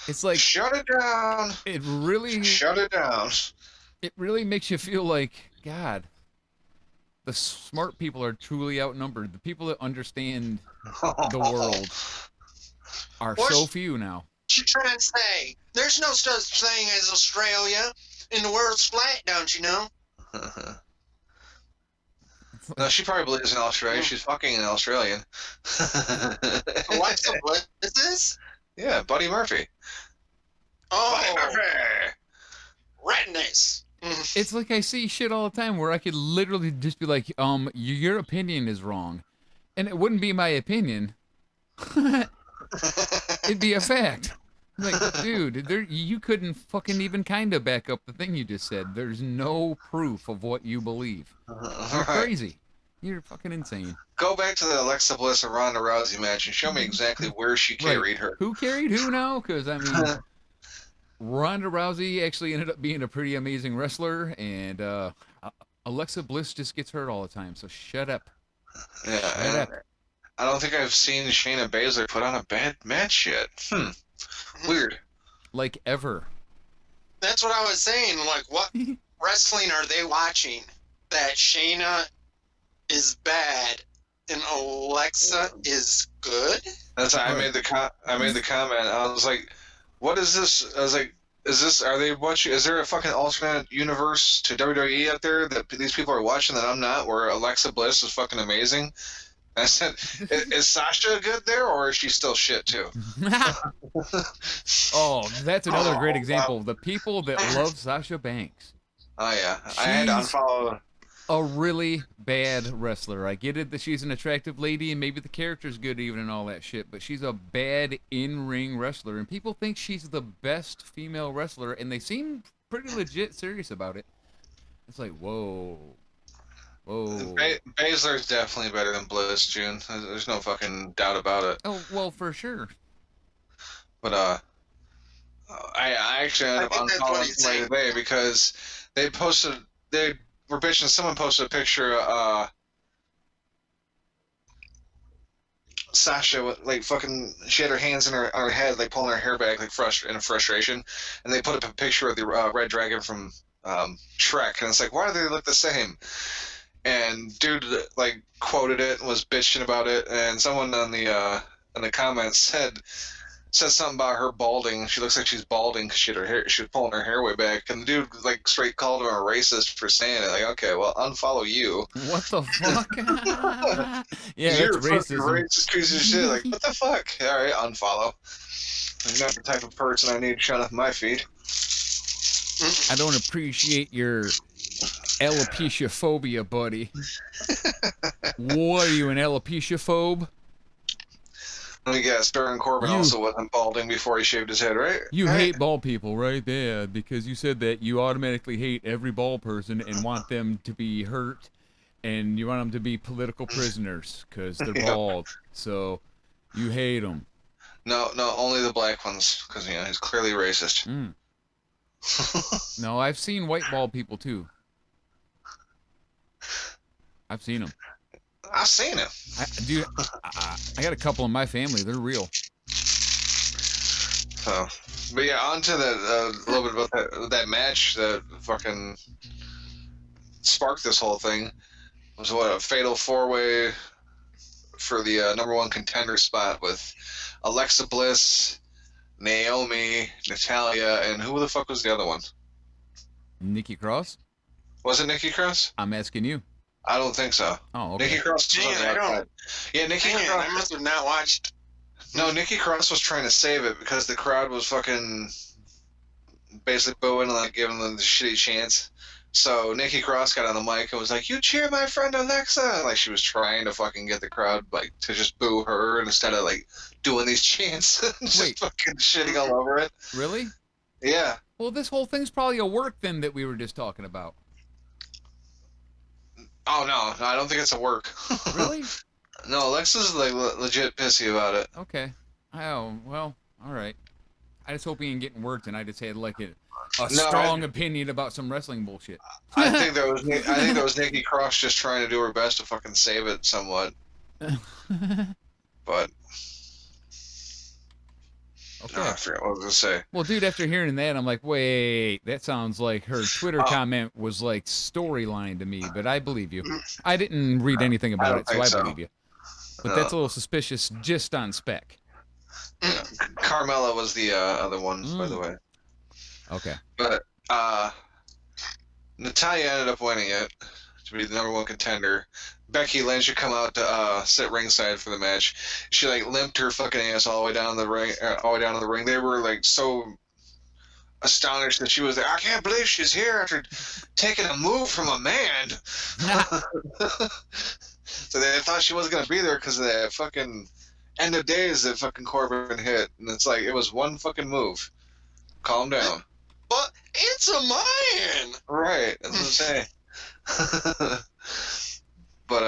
It's like shut it down. It really shut it down. It really makes you feel like, God, the smart people are truly outnumbered. The people that understand the world are so few now. What you trying to say? There's no such thing as Australia, and the world's flat, don't you know? No, she probably lives in Australia. She's fucking an Australian. What is this? Yeah, Buddy Murphy. Oh, Buddy Murphy! Redness. It's like I see shit all the time where I could literally just be like, your opinion is wrong. And it wouldn't be my opinion. It'd be a fact. Like, dude, you couldn't fucking even kind of back up the thing you just said. There's no proof of what you believe. You're crazy. You're fucking insane. Go back to the Alexa Bliss and Ronda Rousey match and show me exactly where she carried her. Who carried who now? Because, I mean, Ronda Rousey actually ended up being a pretty amazing wrestler, and Alexa Bliss just gets hurt all the time, so shut up. Yeah, shut up. I don't think I've seen Shayna Baszler put on a bad match yet. Weird. like ever. That's what I was saying. Like, what wrestling are they watching that Shayna is bad and Alexa is good? That's why I made the comment. I was like, "What is this?" I was like, "Is this? Are they watching? Is there a fucking alternate universe to WWE out there that these people are watching that I'm not? Where Alexa Bliss is fucking amazing?" And I said, "Is Sasha good there, or is she still shit too?" Oh, that's another great example. The people that love Sasha Banks. Oh yeah, I had to She's unfollow. a really bad wrestler. I get it that she's an attractive lady and maybe the character's good even and all that shit, but she's a bad in-ring wrestler, and people think she's the best female wrestler, and they seem pretty legit serious about it. It's like, whoa. Baszler's definitely better than Bliss, June. There's no fucking doubt about it. Oh, well, for sure. But I actually ended up unfollowing somebody today because they were bitching. Someone posted a picture of Sasha, like fucking, she had her hands on her head, like pulling her hair back, like in frustration, and they put up a picture of the Red Dragon from Shrek, and it's like, why do they look the same? And dude, like, quoted it and was bitching about it, and someone in the comments said something about her balding. She looks like she's balding because she was pulling her hair way back, and the dude like straight called her a racist for saying it. Like, okay, well, unfollow you. What the fuck? Yeah, You're that's a fucking racism. racist piece of shit. Like, what the fuck? All right, unfollow. You're not the type of person I need shut off my feed. I don't appreciate your alopecia phobia, buddy. What are you, an alopecia phobe? Let me guess, Baron Corbin also wasn't balding before he shaved his head, right? You Right. hate bald people, right? Yeah, because you said that you automatically hate every bald person and want them to be hurt, and you want them to be political prisoners because they're bald. So you hate them. No, only the black ones, because he's clearly racist. No, I've seen white bald people too. I've seen them. I've seen him. Dude, I got a couple in my family. They're real. So, but yeah, on to a little bit about that match that fucking sparked this whole thing. It was a fatal four-way for the #1 contender spot with Alexa Bliss, Naomi, Natalya, and who the fuck was the other one? Nikki Cross? Was it Nikki Cross? I'm asking you. I don't think so. Oh, okay. Nikki Cross was on the outside. Yeah, Nikki Cross. I must have not watched. No, Nikki Cross was trying to save it because the crowd was fucking basically booing and like giving them the shitty chance. So Nikki Cross got on the mic and was like, "You cheer my friend Alexa!" Like she was trying to fucking get the crowd like to just boo her instead of like doing these chants, just Wait. fucking shitting all over it. Really? Yeah. Well, this whole thing's probably a work then that we were just talking about. Oh no, I don't think it's a work. Really? No, Alexa's like legit pissy about it. Okay. Oh, well, all right. I just hope he ain't getting worked, and I just had like a strong opinion about some wrestling bullshit. I think that was Nikki Cross just trying to do her best to fucking save it somewhat. But Okay. I forgot what I was gonna say. Well, dude, after hearing that, I'm like, wait, that sounds like her Twitter comment was like storyline to me, but I believe you. I didn't read anything about it, so I believe you. But that's a little suspicious just on spec. Yeah. Carmella was the other one, by the way. Okay. But Natalya ended up winning it to be the #1 contender. Becky Lynch should come out to sit ringside for the match. She like limped her fucking ass all the way down the ring, They were like so astonished that she was there. I can't believe she's here after taking a move from a man. So they thought she wasn't gonna be there because of that fucking end of days that fucking Corbin hit, and it's like it was one fucking move. Calm down. But it's a man. Right, that's what I'm saying. But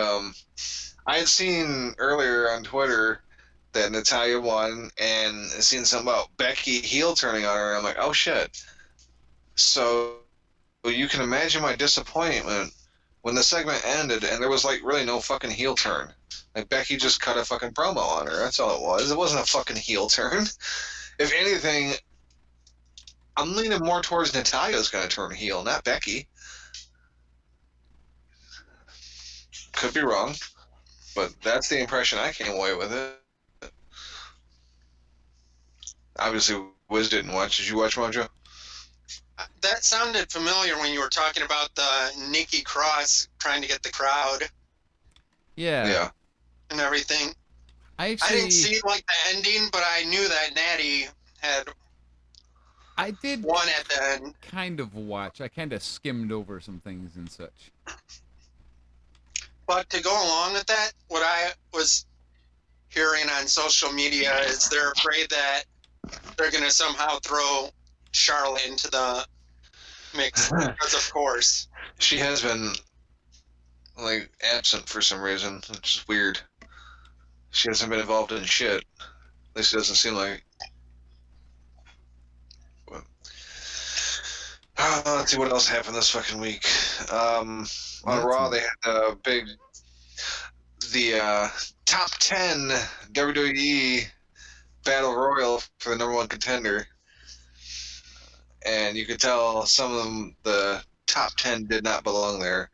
I had seen earlier on Twitter that Natalya won, and seen something about Becky heel turning on her, and I'm like, oh shit. So you can imagine my disappointment when the segment ended, and there was like really no fucking heel turn. Like Becky just cut a fucking promo on her. That's all it was. It wasn't a fucking heel turn. If anything, I'm leaning more towards Natalya's going to turn heel, not Becky. Could be wrong, but that's the impression I came away with it. Obviously, Wiz didn't watch. Did you watch Mojo? That sounded familiar when you were talking about the Nikki Cross trying to get the crowd Yeah. and everything. I I didn't see like the ending, but I knew that Natty had I did won at the end. kind of watch. I kind of skimmed over some things and such. But to go along with that, what I was hearing on social media is they're afraid that they're going to somehow throw Charlotte into the mix because, of course. She has been like absent for some reason, which is weird. She hasn't been involved in shit. At least it doesn't seem like. But, let's see what else happened this fucking week. On Raw, they had the top 10 WWE Battle Royal for the number one contender. And you could tell some of them, the top 10 did not belong there.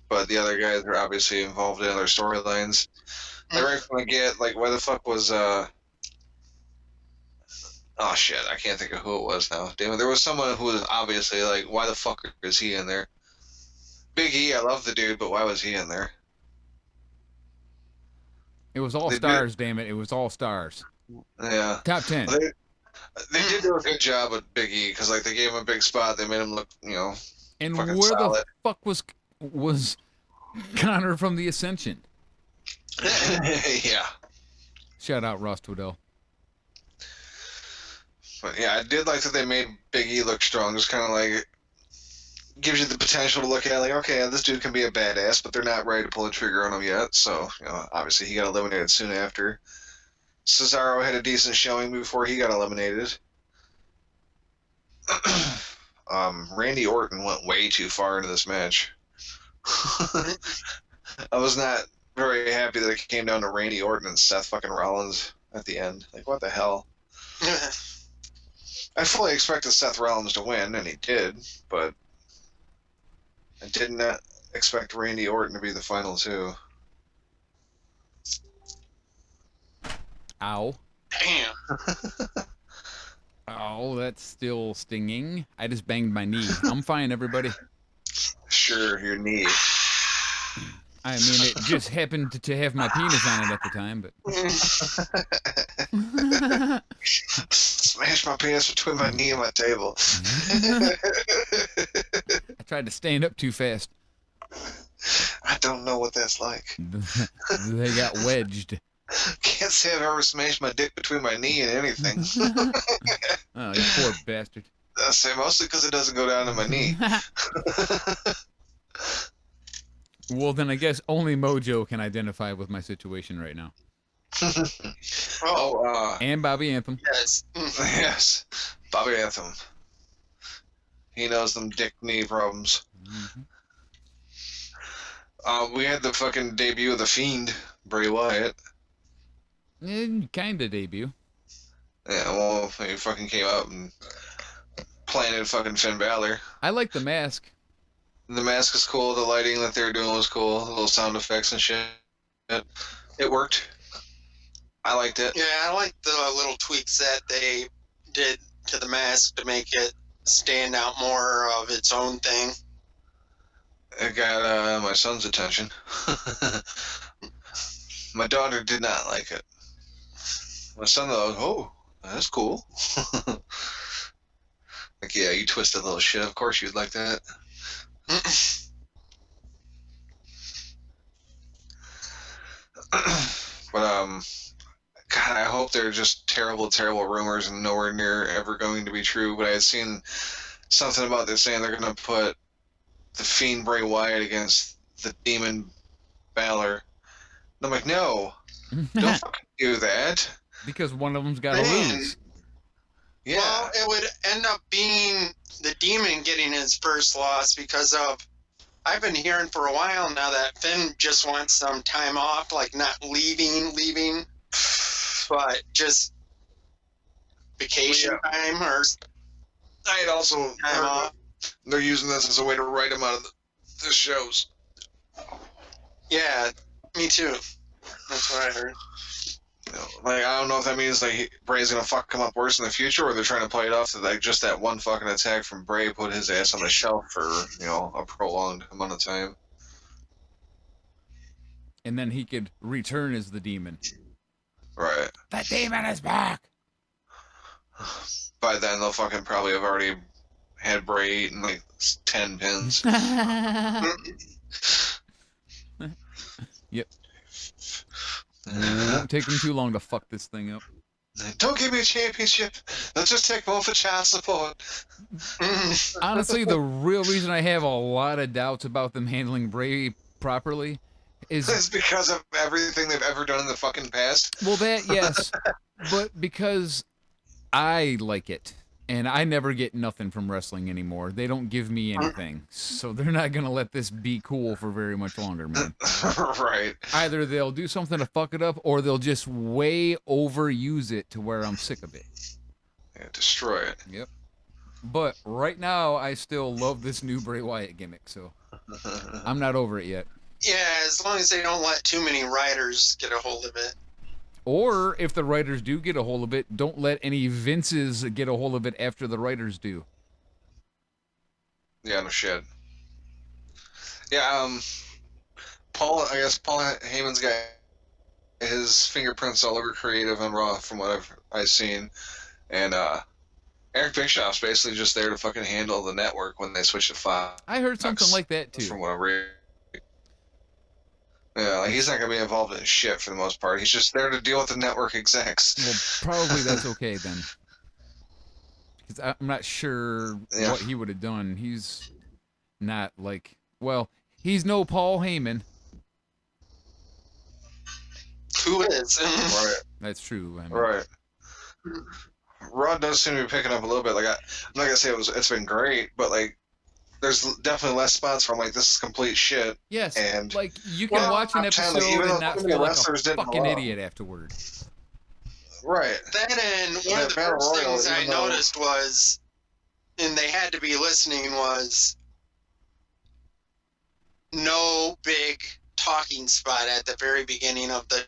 But the other guys are obviously involved in other storylines. I reckon I get, like, why the fuck was, oh shit, I can't think of who it was now. Damn it, there was someone who was obviously, like, why the fuck is he in there? Big E, I love the dude, but why was he in there? It was all stars, damn it. It was all stars. Yeah. Top 10. They did do a good job with Big E, because, like, they gave him a big spot. They made him look, you know, And fucking where solid. the fuck was Connor from the Ascension? Yeah. Shout out Ross Tweedell. But yeah, I did like that they made Big E look strong. Just kind of like gives you the potential to look at, like, okay, this dude can be a badass, but they're not ready to pull the trigger on him yet. So, you know, obviously he got eliminated soon after. Cesaro had a decent showing before he got eliminated. Randy Orton went way too far into this match. I was not very happy that it came down to Randy Orton and Seth fucking Rollins at the end. Like, what the hell? I fully expected Seth Rollins to win, and he did, but I did not expect Randy Orton to be the final two. Ow. Damn. Oh, that's still stinging. I just banged my knee. I'm fine, everybody. Sure, your knee. I mean, it just happened to have my penis on it at the time, but... Smash my penis between my knee and my table. I tried to stand up too fast. I don't know what that's like. They got wedged. Can't say I've ever smashed my dick between my knee and anything. Oh, you poor bastard. I say mostly because it doesn't go down to my knee. Well, then I guess only Mojo can identify with my situation right now. And Bobby Anthem. Yes. Yes, Bobby Anthem. He knows them dick knee problems. We had the fucking debut of The Fiend, Bray Wyatt. Kind of debut. Yeah, well, he fucking came out and planted fucking Finn Balor. I like the mask. The mask is cool. The lighting that they were doing was cool. The little sound effects and shit. It worked. I liked it. Yeah, I like the little tweaks that they did to the mask to make it stand out more of its own thing. It got my son's attention. My daughter did not like it. My son, though, oh, that's cool. Like, yeah, you twisted little shit. Of course you'd like that. But, God, I hope they're just terrible, terrible rumors and nowhere near ever going to be true. But I had seen something about this saying they're going to put the Fiend Bray Wyatt against the Demon Balor. And I'm like, no, don't fucking do that. Because one of them's got to Man. lose. Yeah. Well, it would end up being the Demon getting his first loss because of. I've been hearing for a while now that Finn just wants some time off, like not leaving, but just vacation time or I had also time heard off. they're using this as a way to write him out of the shows. Yeah, me too. That's what I heard. You know, like, I don't know if that means like Bray's gonna fuck him up worse in the future, or they're trying to play it off that like just that one fucking attack from Bray put his ass on the shelf for, you know, a prolonged amount of time. And then he could return as the demon. Right. The demon is back. By then they'll fucking probably have already had Bray eating like 10 pins. Yep. It won't take him too long to fuck this thing up. Don't give me a championship. Let's just take one for child support. Honestly, the real reason I have a lot of doubts about them handling Bray properly is It's because of everything they've ever done in the fucking past. well, that yes, but because I like it, and I never get nothing from wrestling anymore. They don't give me anything, so they're not gonna let this be cool for very much longer, man. Right. Either they'll do something to fuck it up, or they'll just way overuse it to where I'm sick of it. Yeah, destroy it. Yep. But right now, I still love this new Bray Wyatt gimmick, so I'm not over it yet. Yeah, as long as they don't let too many writers get a hold of it. Or if the writers do get a hold of it, don't let any Vinces get a hold of it after the writers do. Yeah, no shit. Yeah, Paul Heyman's got his fingerprints all over creative and Raw from what I've seen. And, Eric Bischoff's basically just there to fucking handle the network when they switch to Fox. I heard something like that too. From what I read. Yeah, like he's not gonna be involved in shit for the most part. He's just there to deal with the network execs. Well, probably that's okay then. Because I'm not sure what he would have done. He's not like, well, he's no Paul Heyman. Who is? Right. That's true. I mean, Right. Raw does seem to be picking up a little bit. Like I'm not gonna say it's been great, but like there's definitely less spots where I'm like, this is complete shit. Yes, and like you can watch an I'm telling episode you, even and though not some of the feel like wrestlers a didn't fucking belong. idiot afterward. Right. That and one of the Battle first Royal, things I even though- noticed was, and they had to be listening, was no big talking spot at the very beginning of the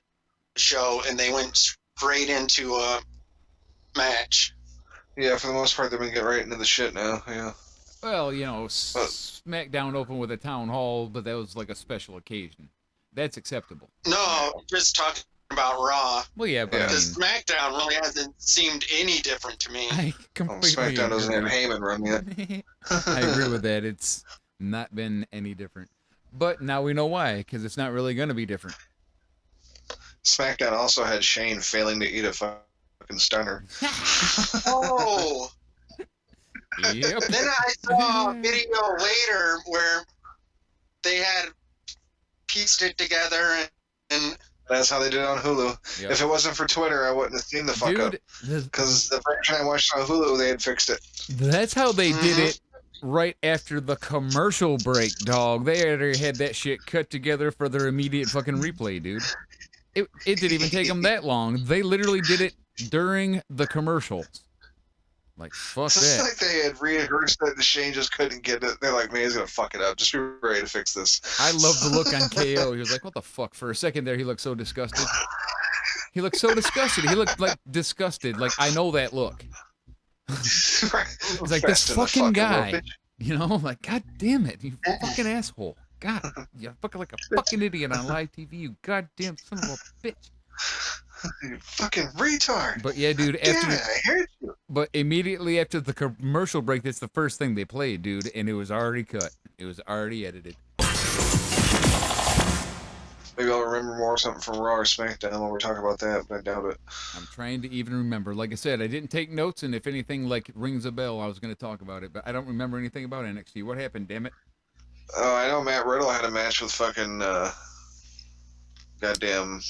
show, and they went straight into a match. Yeah, for the most part, they've been getting right into the shit now. Yeah. Well, you know, SmackDown opened with a town hall, but that was like a special occasion. That's acceptable. No, just talking about Raw. Well, yeah, but Yeah. Because SmackDown really hasn't seemed any different to me. I completely SmackDown doesn't have agree. Heyman run yet. I agree with that. It's not been any different. But now we know why, because it's not really going to be different. SmackDown also had Shane failing to eat a fucking stunner. Oh! Yep. Then I saw a video later where they had pieced it together and That's how they did it on Hulu. Yep. If it wasn't for Twitter, I wouldn't have seen the fuck up. Dude, Because the version I watched on Hulu, they had fixed it. that's how they did it right after the commercial break, dog. They already had that shit cut together for their immediate fucking replay, dude. It didn't even take them that long. They literally did it during the commercials. Like, fuck It's just that. like they had rehearsed it and Shane just couldn't get it. They're like, man, he's going to fuck it up. Just be ready to fix this. I love the look on KO. He was like, what the fuck? For a second there, he looked so disgusted. He looked so disgusted. He looked like disgusted. Like, I know that look. He's like, this Fast in the fucking guy. little bitch. You know, like, God damn it, you fucking asshole. God, you're fucking like a fucking idiot on live TV, you goddamn son of a bitch. You fucking retard. But yeah, dude, Damn after it, I hate you. but immediately after the commercial break, that's the first thing they played, dude, and it was already cut. It was already edited. Maybe I'll remember more something from Raw or SmackDown when we're talking about that, but I doubt it. I'm trying to even remember. Like I said, I didn't take notes, and if anything like rings a bell, I was going to talk about it, but I don't remember anything about NXT. What happened, damn it? Oh, I know Matt Riddle had a match with fucking, goddamn...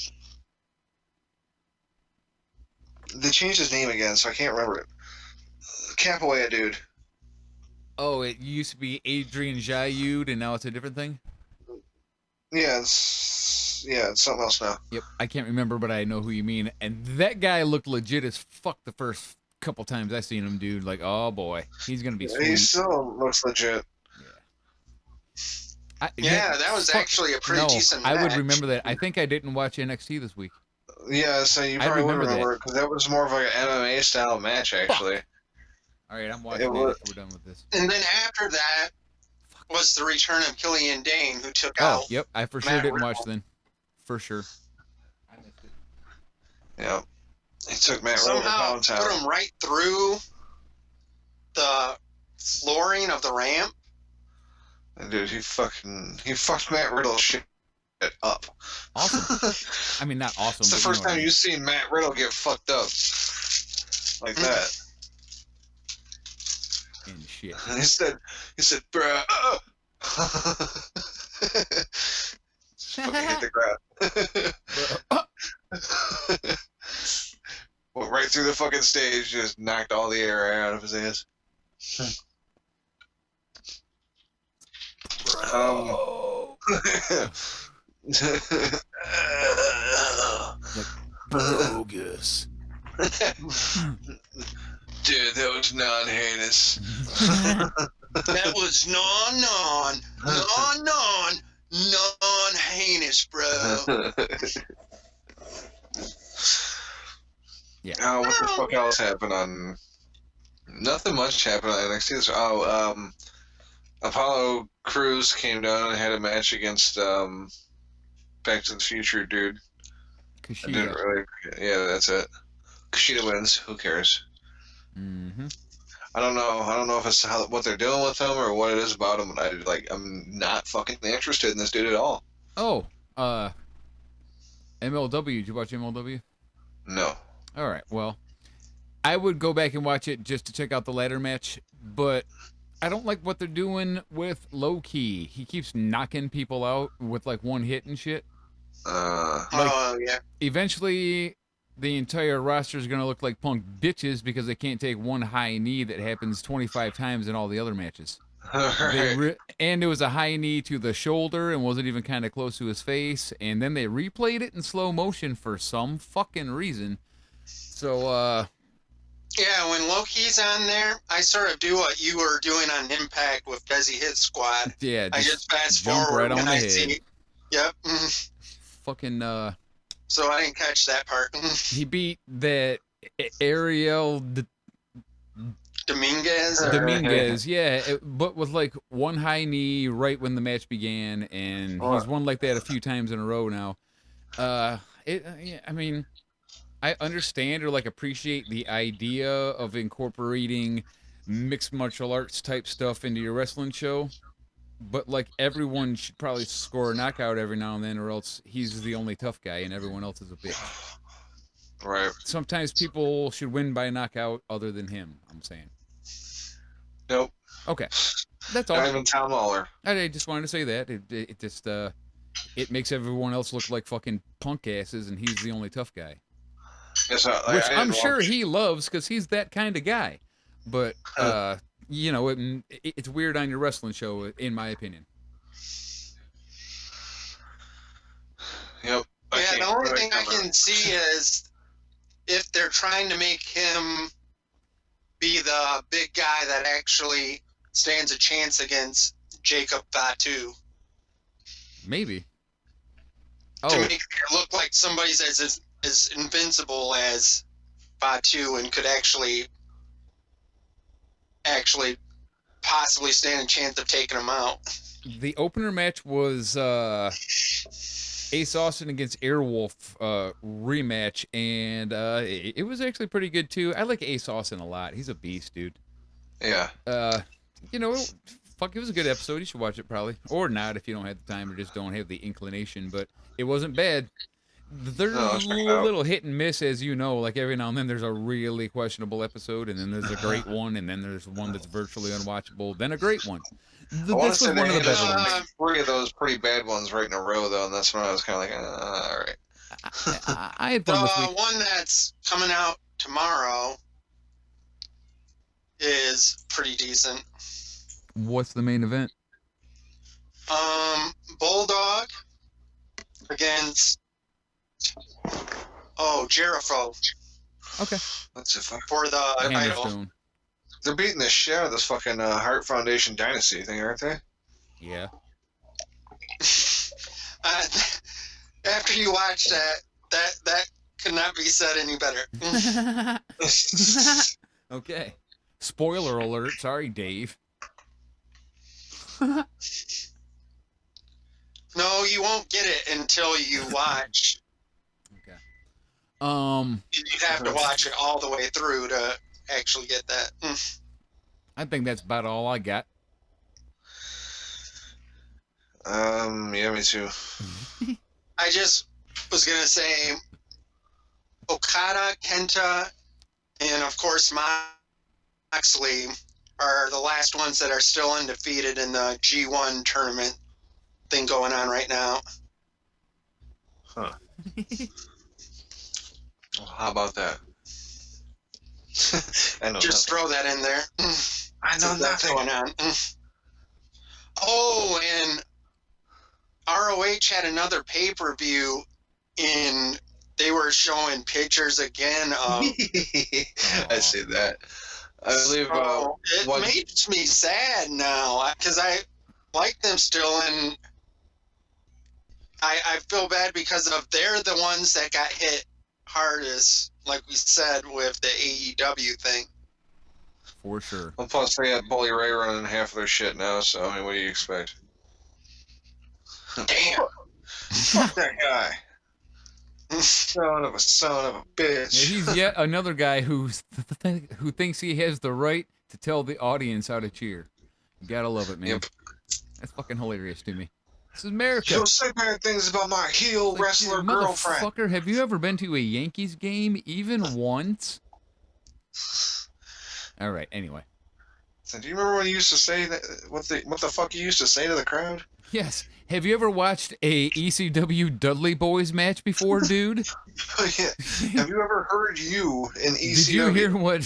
They changed his name again, so I can't remember it. Capoeira dude. Oh, it used to be Adrian Jaiyud, and now it's a different thing? Yeah, it's something else now. Yep, I can't remember, but I know who you mean. And that guy looked legit as fuck the first couple times I seen him, dude. Like, oh boy, he's gonna be sweet. He still looks legit. Yeah, that was actually a pretty decent match. I would remember that. I think I didn't watch NXT this week. Yeah, so you probably would remember it because that was more of like an MMA style match, actually. All right, I'm watching it after we're done with this. And then after that was the return of Killian Dane, who took out. Oh, yep. I for sure didn't watch then. For sure. I missed it. Yep. He took Matt Riddle to Pound Town. Put him right through the flooring of the ramp. And dude, he fucked Matt Riddle shit up. Awesome. I mean, not awesome. It's the first time you've seen Matt Riddle get fucked up like that. And shit. And he said, bruh. Fucking hit the ground. Went right through the fucking stage, just knocked all the air out of his ass. Bogus. Dude, that was non-heinous. That was non-heinous, bro. Yeah. Oh, what the fuck else happened on... Nothing much happened on NXT. Apollo Crews came down and had a match against Back to the Future dude. Kushida. Yeah, that's it. Kushida wins. Who cares? Mm-hmm. I don't know if it's what they're doing with him or what it is about him. But I'm not fucking interested in this dude at all. Oh, MLW. Did you watch MLW? No. All right. Well, I would go back and watch it just to check out the ladder match, but I don't like what they're doing with Low Key. He keeps knocking people out with like one hit and shit. Yeah. Eventually, the entire roster is going to look like punk bitches because they can't take one high knee that happens 25 times in all the other matches. Right. And it was a high knee to the shoulder and wasn't even kind of close to his face. And then they replayed it in slow motion for some fucking reason. So, yeah, when Loki's on there, I sort of do what you were doing on Impact with Desi Hit Squad. Yeah, I just fast jump forward right on and the I head. see. Yep. Fucking, So I didn't catch that part. he beat that Ariel Dominguez, yeah, but with like one high knee right when the match began, and he's won like that a few times in a row now. I mean, I understand or like appreciate the idea of incorporating mixed martial arts type stuff into your wrestling show, but like everyone should probably score a knockout every now and then, or else he's the only tough guy and everyone else is a bitch. Right. Sometimes people should win by knockout other than him, I'm saying. Nope. Okay. That's all. Not even Tom Lawler. I just wanted to say that. It just, it makes everyone else look like fucking punk asses and he's the only tough guy. Which I'm sure he loves because he's that kind of guy. But, you know, it's weird on your wrestling show, in my opinion. Yep. Yeah, the only thing I can see is if they're trying to make him be the big guy that actually stands a chance against Jacob Fatu. Maybe. To make it look like somebody's as invincible as Fatu and could actually possibly stand a chance of taking him out. The opener match was Ace Austin against Airwolf rematch, and it was actually pretty good too. I like Ace Austin a lot. He's a beast, dude. Yeah. You know, fuck, it was a good episode. You should watch it probably, or not if you don't have the time or just don't have the inclination. But it wasn't bad. They're a little hit and miss, as you know. Like every now and then, there's a really questionable episode, and then there's a great one, and then there's one that's virtually unwatchable, then a great one. This was one of the better ones. 3 of those pretty bad ones right in a row, though, and that's when I was kind of like, all right. I had fun this week. The one that's coming out tomorrow is pretty decent. What's the main event? Bulldog against Jericho. Okay. That's it. Fuck. for the title. Hammerstone. They're beating the shit out of this fucking Hart Foundation Dynasty thing, aren't they? Yeah. After you watch that could not be said any better. Okay. Spoiler alert. Sorry, Dave. No, you won't get it until you watch. Okay. You'd have to watch it all the way through to actually get that. I think that's about all I got. Yeah, me too. I just was gonna say Okada, Kenta, and of course Moxley are the last ones that are still undefeated in the G1 tournament thing going on right now. Huh. Well, how about that? I know Just nothing. throw that in there. I know That's nothing. going on. Oh, and ROH had another pay-per-view, and they were showing pictures again of. I see that. I believe It one- makes me sad now because I like them still, and I feel bad because of they're the ones that got hit hardest, like we said with the AEW thing. For sure. Well, plus they had Bully Ray running half of their shit now, so I mean, what do you expect? Damn. Fuck that guy. Son of a Yeah, bitch. he's yet another guy who thinks he has the right to tell the audience how to cheer. You gotta love it, man. Yep. That's fucking hilarious to me. This is America. Don't say bad things about my heel Like, wrestler girlfriend. motherfucker, have you ever been to a Yankees game even once? All right. Anyway. So do you remember when you used to say that? What the fuck you used to say to the crowd? Yes. Have you ever watched a ECW Dudley Boys match before, dude? Yeah. Have you ever heard you in ECW? Did you hear what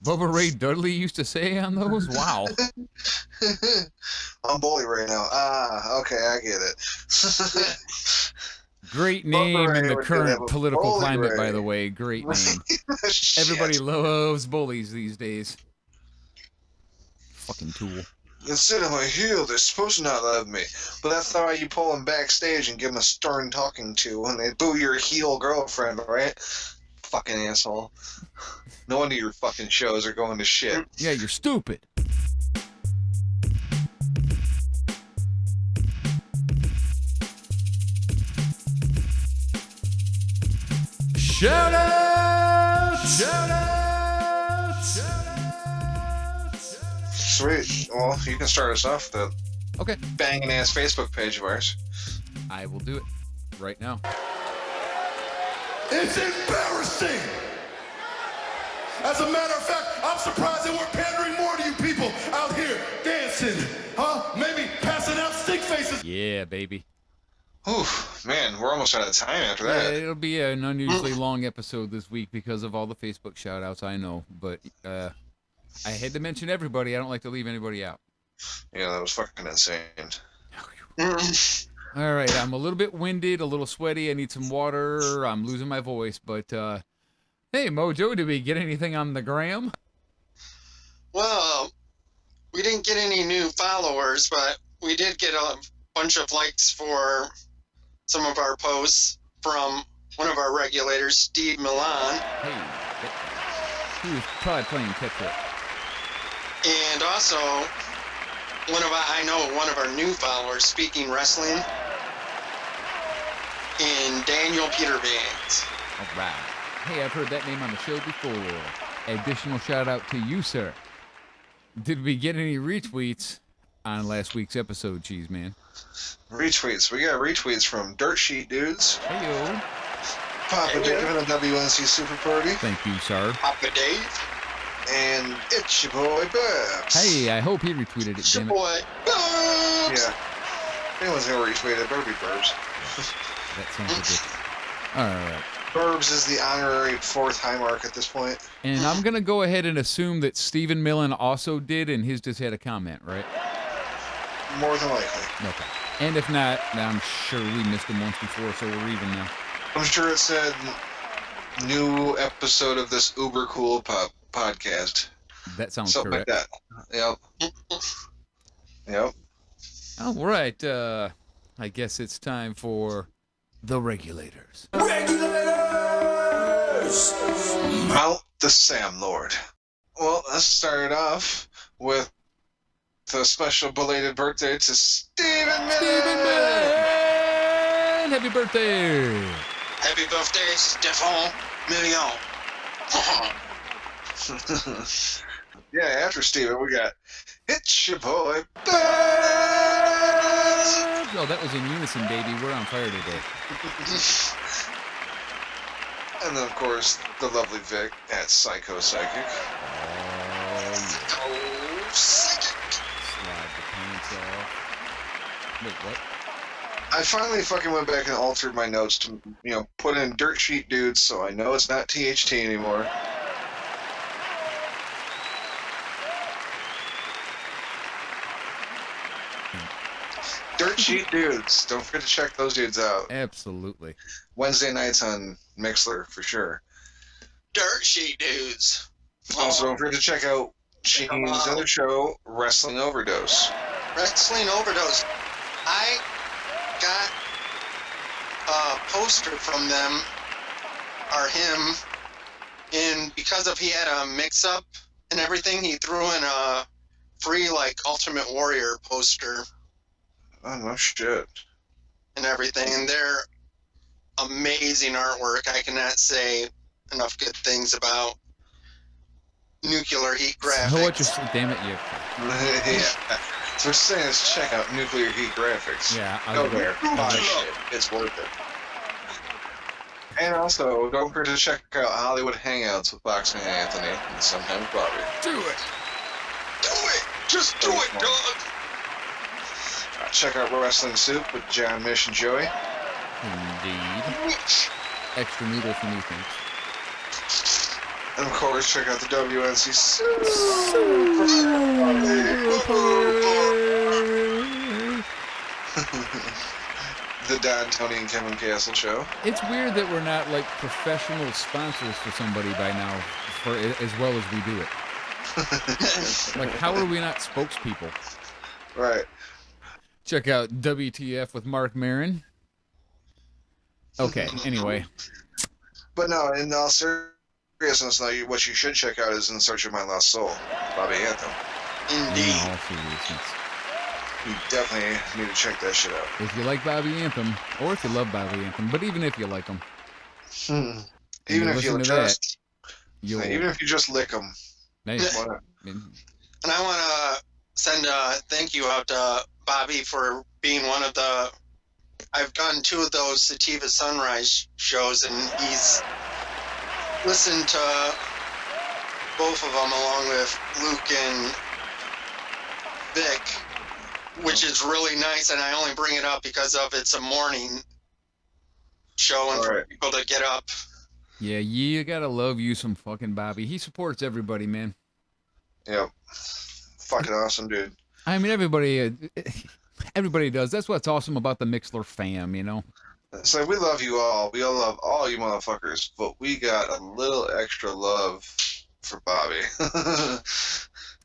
Bubba Ray Dudley used to say on those? Wow. I'm Bully right now. Ah, okay, I get it. Great Bubba name in Ray the would current have a political Bully climate, Ray. by the way. Great name. Shit. Everybody loves bullies these days. Fucking tool. Instead of a heel, they're supposed to not love me. But that's why you pull them backstage and give them a stern talking to when they boo your heel girlfriend, right? Fucking asshole. No wonder your fucking shows are going to shit. Yeah, you're stupid. Shout out! Shout out! Sweet. Well, you can start us off with Okay, the banging ass Facebook page of ours. I will do it right now. It's embarrassing. As a matter of fact, I'm surprised they weren't pandering more to you people out here dancing, huh? Maybe passing out stick faces. Yeah, baby. Oof, man, we're almost out of time after Yeah, that. it'll be an unusually long episode this week because of all the Facebook shout outs, I know. But I had to mention everybody. I don't like to leave anybody out. Yeah, that was fucking insane. All right, I'm a little bit winded, a little sweaty. I need some water. I'm losing my voice. But, hey, Mojo, did we get anything on the gram? Well, we didn't get any new followers, but we did get a bunch of likes for some of our posts from one of our regulators, Steve Milan. Hey, he was probably playing catch-up. And also, I know one of our new followers, Speaking Wrestling, and Daniel Peter Vance. All right. Hey, I've heard that name on the show before. Additional shout-out to you, sir. Did we get any retweets on last week's episode, Cheese Man? Retweets. We got retweets from Dirt Sheet Dudes, Hey-yo. Papa Hey, Dave and the WNC Super Party, Thank you, sir. Papa Dave, and it's your boy Babs. Hey, I hope he retweeted it, it's your damn it. boy, Bubs. Yeah. If anyone's gonna retweet it, better be Burbs. That sounds ridiculous. All right. Burbs is the honorary fourth high mark at this point. And I'm going to go ahead and assume that Stephen Millen also did, and his just had a comment, right? More than likely. Okay. And if not, I'm sure we missed him once before, so we're even now. I'm sure it said new episode of this uber cool podcast. That sounds Something correct. like that. Yep. All right. I guess it's time for the regulators. Mount the Sam Lord. Well, let's start off with a special belated birthday to Stephen Miller. Stephen Miller! Happy birthday! Happy birthday, Stefan Million. Yeah, after Stephen, we got It's Your Boy Buzz. Oh, that was in unison, baby. We're on fire today. And then, of course, the lovely Vic at Psycho Psychic. Oh, sick. Slide the pants off. Wait, what? I finally fucking went back and altered my notes to, put in Dirt Sheet Dudes, so I know it's not THT anymore. Dirt Sheet Dudes. Don't forget to check those dudes out. Absolutely. Wednesday nights on Mixler, for sure. Dirt sheet dudes. Also, don't forget to check out Cheez's other show, Wrestling Overdose. Wrestling Overdose. I got a poster from them, or him, and because of he had a mix-up and everything, he threw in a free, Ultimate Warrior poster Oh, no shit. and everything, and they're amazing artwork. I cannot say enough good things about Nuclear Heat graphics. So what you damn it, you. Yeah. So we're saying is check out Nuclear Heat graphics. Yeah, Go I'll there. Buy shit. It's worth it. And also, don't forget to check out Hollywood Hangouts with Boxing Anthony and sometimes Bobby. do it. Do it! Just do it, dog! Check out Wrestling Soup with John, Mish, and Joey. Indeed. Extra noodle for me, thanks. And of course, check out the WNC the Don, Tony, and Kevin Castle show. It's weird that we're not professional sponsors for somebody by now, for as well as we do it. How are we not spokespeople? Right. Check out WTF with Mark Maron. Okay, anyway. But no, in all seriousness, though, what you should check out is In Search of My Lost Soul, Bobby Anthem. Indeed. In all seriousness. You definitely need to check that shit out. If you like Bobby Anthem, or if you love Bobby Anthem, but even if you like him, Even if you just, you'll... even if you just lick them. Nice. And I want to send a thank you out to Bobby for being one of the... I've done 2 of those Sativa Sunrise shows, and he's listened to both of them along with Luke and Vic, which is really nice, and I only bring it up because of it's a morning show and for people to get up. Yeah, you gotta love you some fucking Bobby. He supports everybody, man. Yep. Fucking awesome, dude. I mean, everybody does. That's what's awesome about the Mixler fam, you know? It's like, we love you all. We all love all you motherfuckers, but we got a little extra love for Bobby.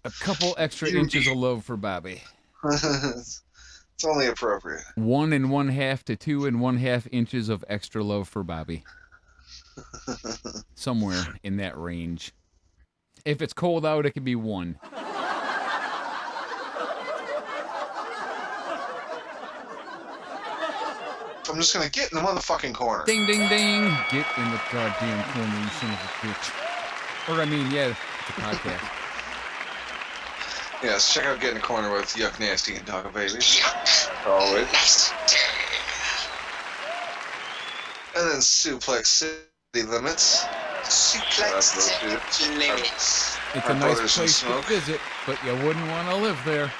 A couple extra inches of love for Bobby. It's only appropriate. 1 1/2 to 2 1/2 inches of extra love for Bobby. Somewhere in that range. If it's cold out, it could be 1. I'm just gonna get in the motherfucking corner. Ding, ding, ding. Get in the goddamn corner, you son of a bitch. Or, I mean, yeah, it's a podcast. Yes, check out Get in the Corner with Yuck Nasty and Taco Baby. Always. And then Suplex City Limits. Suplex City Limits. It's Our a nice brothers in place to smoke. visit, but you wouldn't want to live there.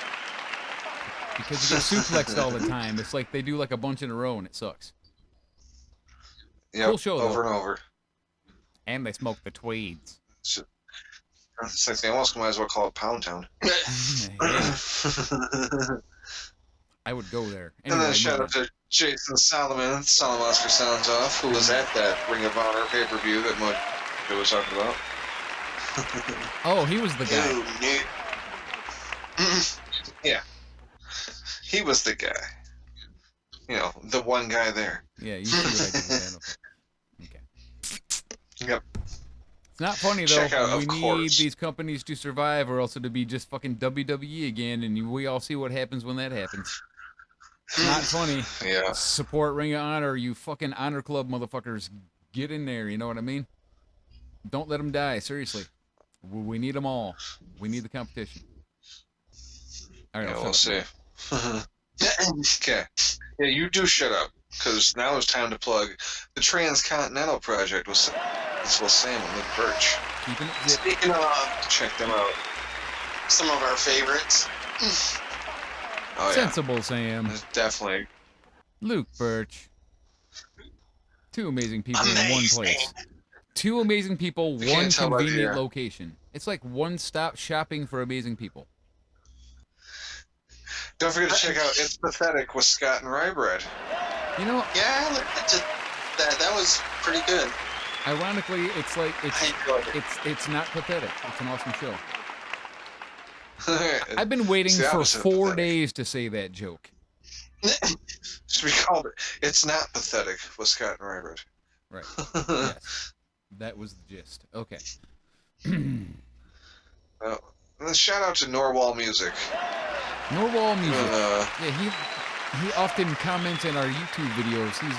Because you get suplexed all the time. It's like they do a bunch in a row and it sucks. Yep, Cool show, over though. and over. And they smoke the tweeds. It's like they almost might as well call it Pound Town. Hey, I would go there. And Anyway, then shout out to Jason Solomon, Oscar Sounds Off, who was at that Ring of Honor pay-per-view that Mojo was talking about. Oh, he was the guy. Yeah. He was the guy. You know, the one guy there. Yeah, you see what I did with that. Okay. Yep. It's not funny, though. Check out, We of need course. these companies to survive or else it'll be just fucking WWE again, and we all see what happens when that happens. It's not funny. Yeah. Support Ring of Honor, you fucking Honor Club motherfuckers. Get in there, you know what I mean? Don't let them die, seriously. We need them all. We need the competition. All right, Yeah, I'll we'll shut see. up. Okay. Yeah, you do shut up, because now it's time to plug the Transcontinental Project with Sam and Luke Birch. Keeping it zip. Speaking of Check them out. some of our favorites, Oh, yeah. Sensible Sam. It's definitely. Luke Birch. Two amazing people in one Amazing. place. Two amazing people, You one can't tell by the convenient air. location. It's like one-stop shopping for amazing people. Don't forget to check out It's Pathetic with Scott and Rybread. You know, yeah, I looked at that. That was pretty good. ironically, it's like I enjoyed it. it's not pathetic. It's an awesome show. I've been waiting It's the for opposite of 4 pathetic. days to say that joke. Should we call it It's Not Pathetic with Scott and Rybread. Right. Yes. That was the gist. Okay. And then shout out to Norwal Music. Norwal Music. Uh, Yeah, he often comments in our YouTube videos. He's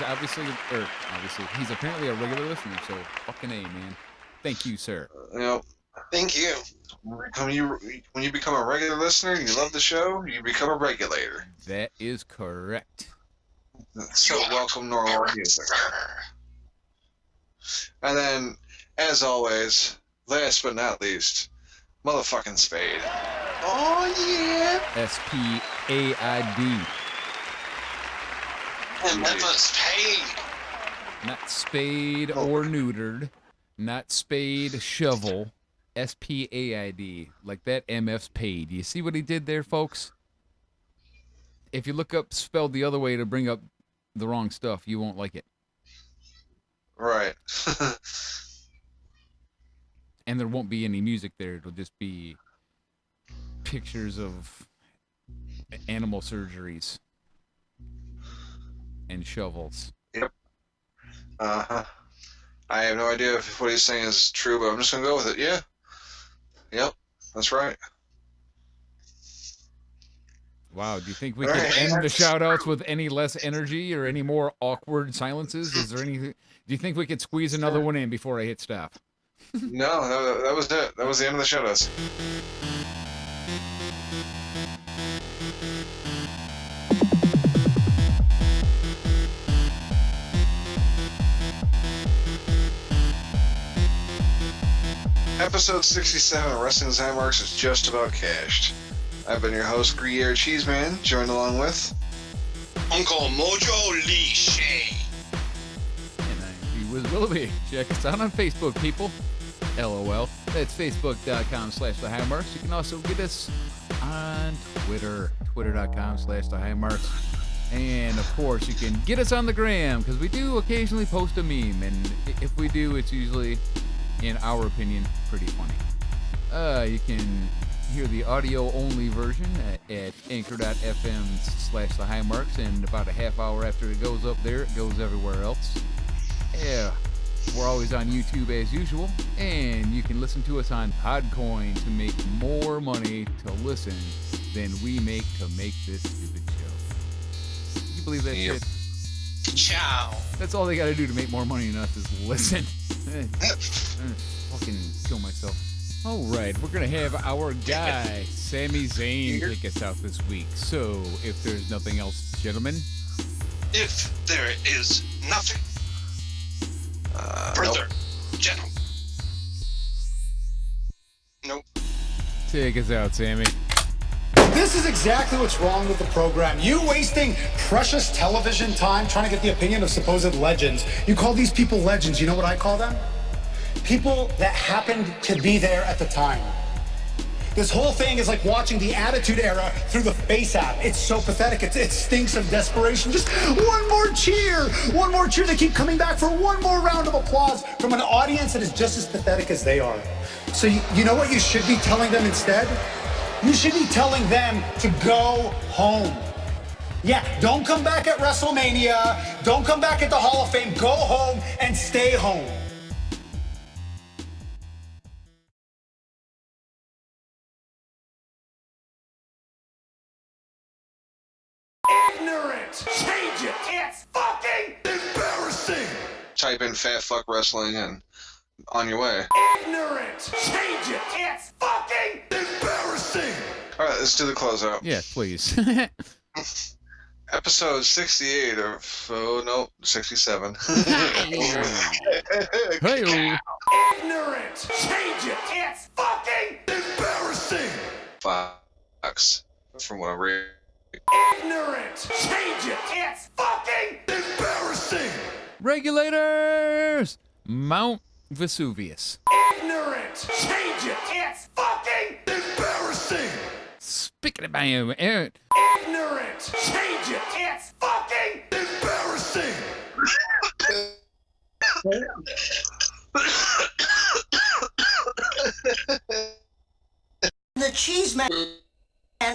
he's apparently a regular listener, so fucking A, man. Thank you, sir. you know, Thank you. when you become a regular listener and you love the show, you become a regulator. That is correct. So welcome Norwal Music. And then, as always, last but not least, motherfucking Spade. Oh yeah. SPAID. And that was paid. Not spade or neutered. Not spade, shovel. SPAID. Like that MF's paid. You see what he did there, folks? If you look up spelled the other way to bring up the wrong stuff, you won't like it. Right. And there won't be any music there. It'll just be pictures of animal surgeries and shovels. Yep. Uh-huh. I have no idea if what he's saying is true, but I'm just going to go with it. Yeah. Yep. That's right. Wow, do you think we All could right. end the shout-outs with any less energy or any more awkward silences? Is there any? Do you think we could squeeze another one in before I hit stop? No, that was it. That was the end of the shoutouts. Episode 67 of Wrestling's High Marks is just about cashed. I've been your host, Gruyere Cheeseman, joined along with... Uncle Mojo Lee Shea. And I'm Whiz Willoughby. Check us out on Facebook, people. LOL. That's facebook.com/thehighmarks. You can also get us on Twitter. Twitter.com/thehighmarks. And of course, you can get us on the gram because we do occasionally post a meme, and if we do, it's usually, in our opinion, pretty funny. You can hear the audio-only version at anchor.fm/thehighmarks, and about a half hour after it goes up there, it goes everywhere else. Yeah, we're always on YouTube as usual, and you can listen to us on Podcoin to make more money to listen than we make to make this stupid show. Can you believe that Yep. shit? Ciao. That's all they gotta do to make more money than us is listen. Fucking kill myself. All right, we're gonna have our guy Sami Zayn take us out this week. So, if there's nothing else, gentlemen, If there is nothing further, gentlemen. Nope. take us out, Sammy. This is exactly what's wrong with the program. You wasting precious television time trying to get the opinion of supposed legends. You call these people legends. You know what I call them? People that happened to be there at the time. This whole thing is like watching the Attitude Era through the Face app. It's so pathetic. It stinks of desperation. Just one more cheer. One more cheer. They keep coming back for one more round of applause from an audience that is just as pathetic as they are. So you know what you should be telling them instead? You should be telling them to go home. Yeah, don't come back at WrestleMania. Don't come back at the Hall of Fame. Go home and stay home. Ignorant! Change it! It's fucking embarrassing! Type in fat fuck wrestling and on your way. Ignorant! Change it! It's fucking embarrassing! Alright, let's do the closeout. Yeah, please. Episode 68 of, oh no, 67. Hey-o. Ignorant! Change it! It's fucking embarrassing! Fox, from what I read. Ignorant! Change it! It's fucking embarrassing! Regulators! Mount Vesuvius. Ignorant! Change it! It's fucking embarrassing! Speaking about you, Aaron. Ignorant! Change it! It's fucking embarrassing! The Cheez Man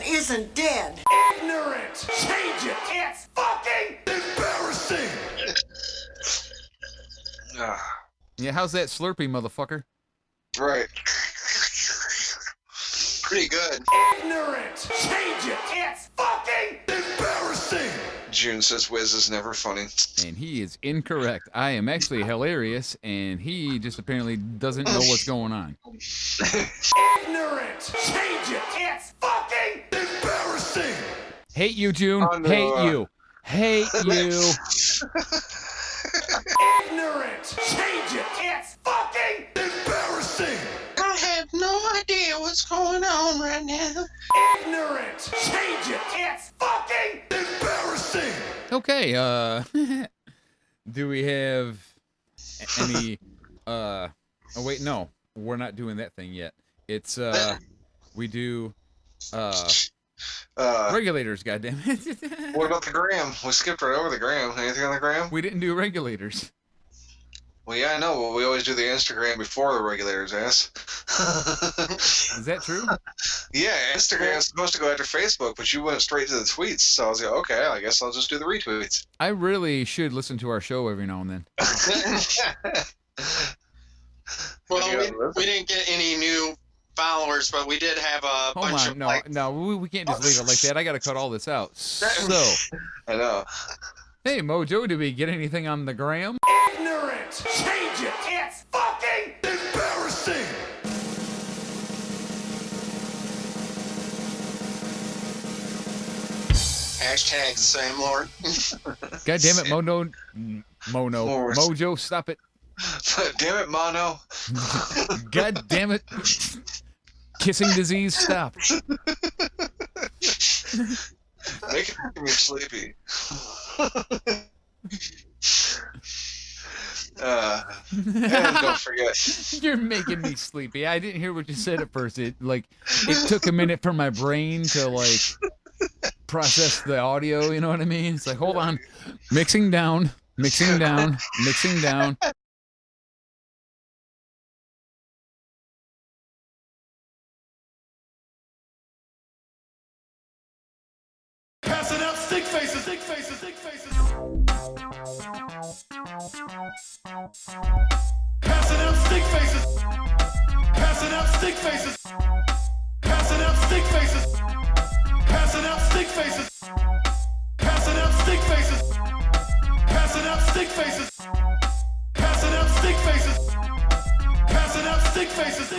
isn't dead. Ignorant! Change it! It's fucking embarrassing! Yeah, how's that Slurpee, motherfucker? Right. Pretty good. Ignorant! Change it! It's fucking embarrassing! June says Whiz is never funny. And he is incorrect. I am actually hilarious, and he just apparently doesn't know what's going on. Ignorant! Change it! It's fucking embarrassing! Hate you, June. Oh, no. Hate you. Hate you. Ignorant! Change it! It's fucking embarrassing! I have no idea what's going on right now. Ignorant! Change it! It's fucking embarrassing! Okay, do we have any, oh wait, no, we're not doing that thing yet. It's, we do, regulators, goddammit. What about the gram? We skipped right over the gram. Anything on the gram? We didn't do regulators. Well, yeah, I know. Well, we always do the Instagram before the regulators, ass. Is that true? Yeah, Instagram is supposed to go after Facebook, but you went straight to the tweets. So I was like, okay, I guess I'll just do the retweets. I really should listen to our show every now and then. Well, we didn't get any new followers, but we did have a bunch Hold of on, no, likes. no, we can't just leave it like that. I gotta cut all this out. So, I know. hey, Mojo, did we get anything on the gram? Ignorant! Change it! It's fucking embarrassing! Hashtag Sam Lord. God damn it, Mojo, stop it. Damn it, Mono. God damn it. Kissing disease, stop. Making me sleepy. And don't forget. You're making me sleepy. I didn't hear what you said at first. It took a minute for my brain to process the audio, you know what I mean? It's like, hold on. Mixing down. Passing out stick faces! Passing out stick faces! Passing out stick faces! Passing out stick faces! Passing out stick faces! Passing out stick faces! Passing out stick faces! Passing out stick faces! Passing out stick faces!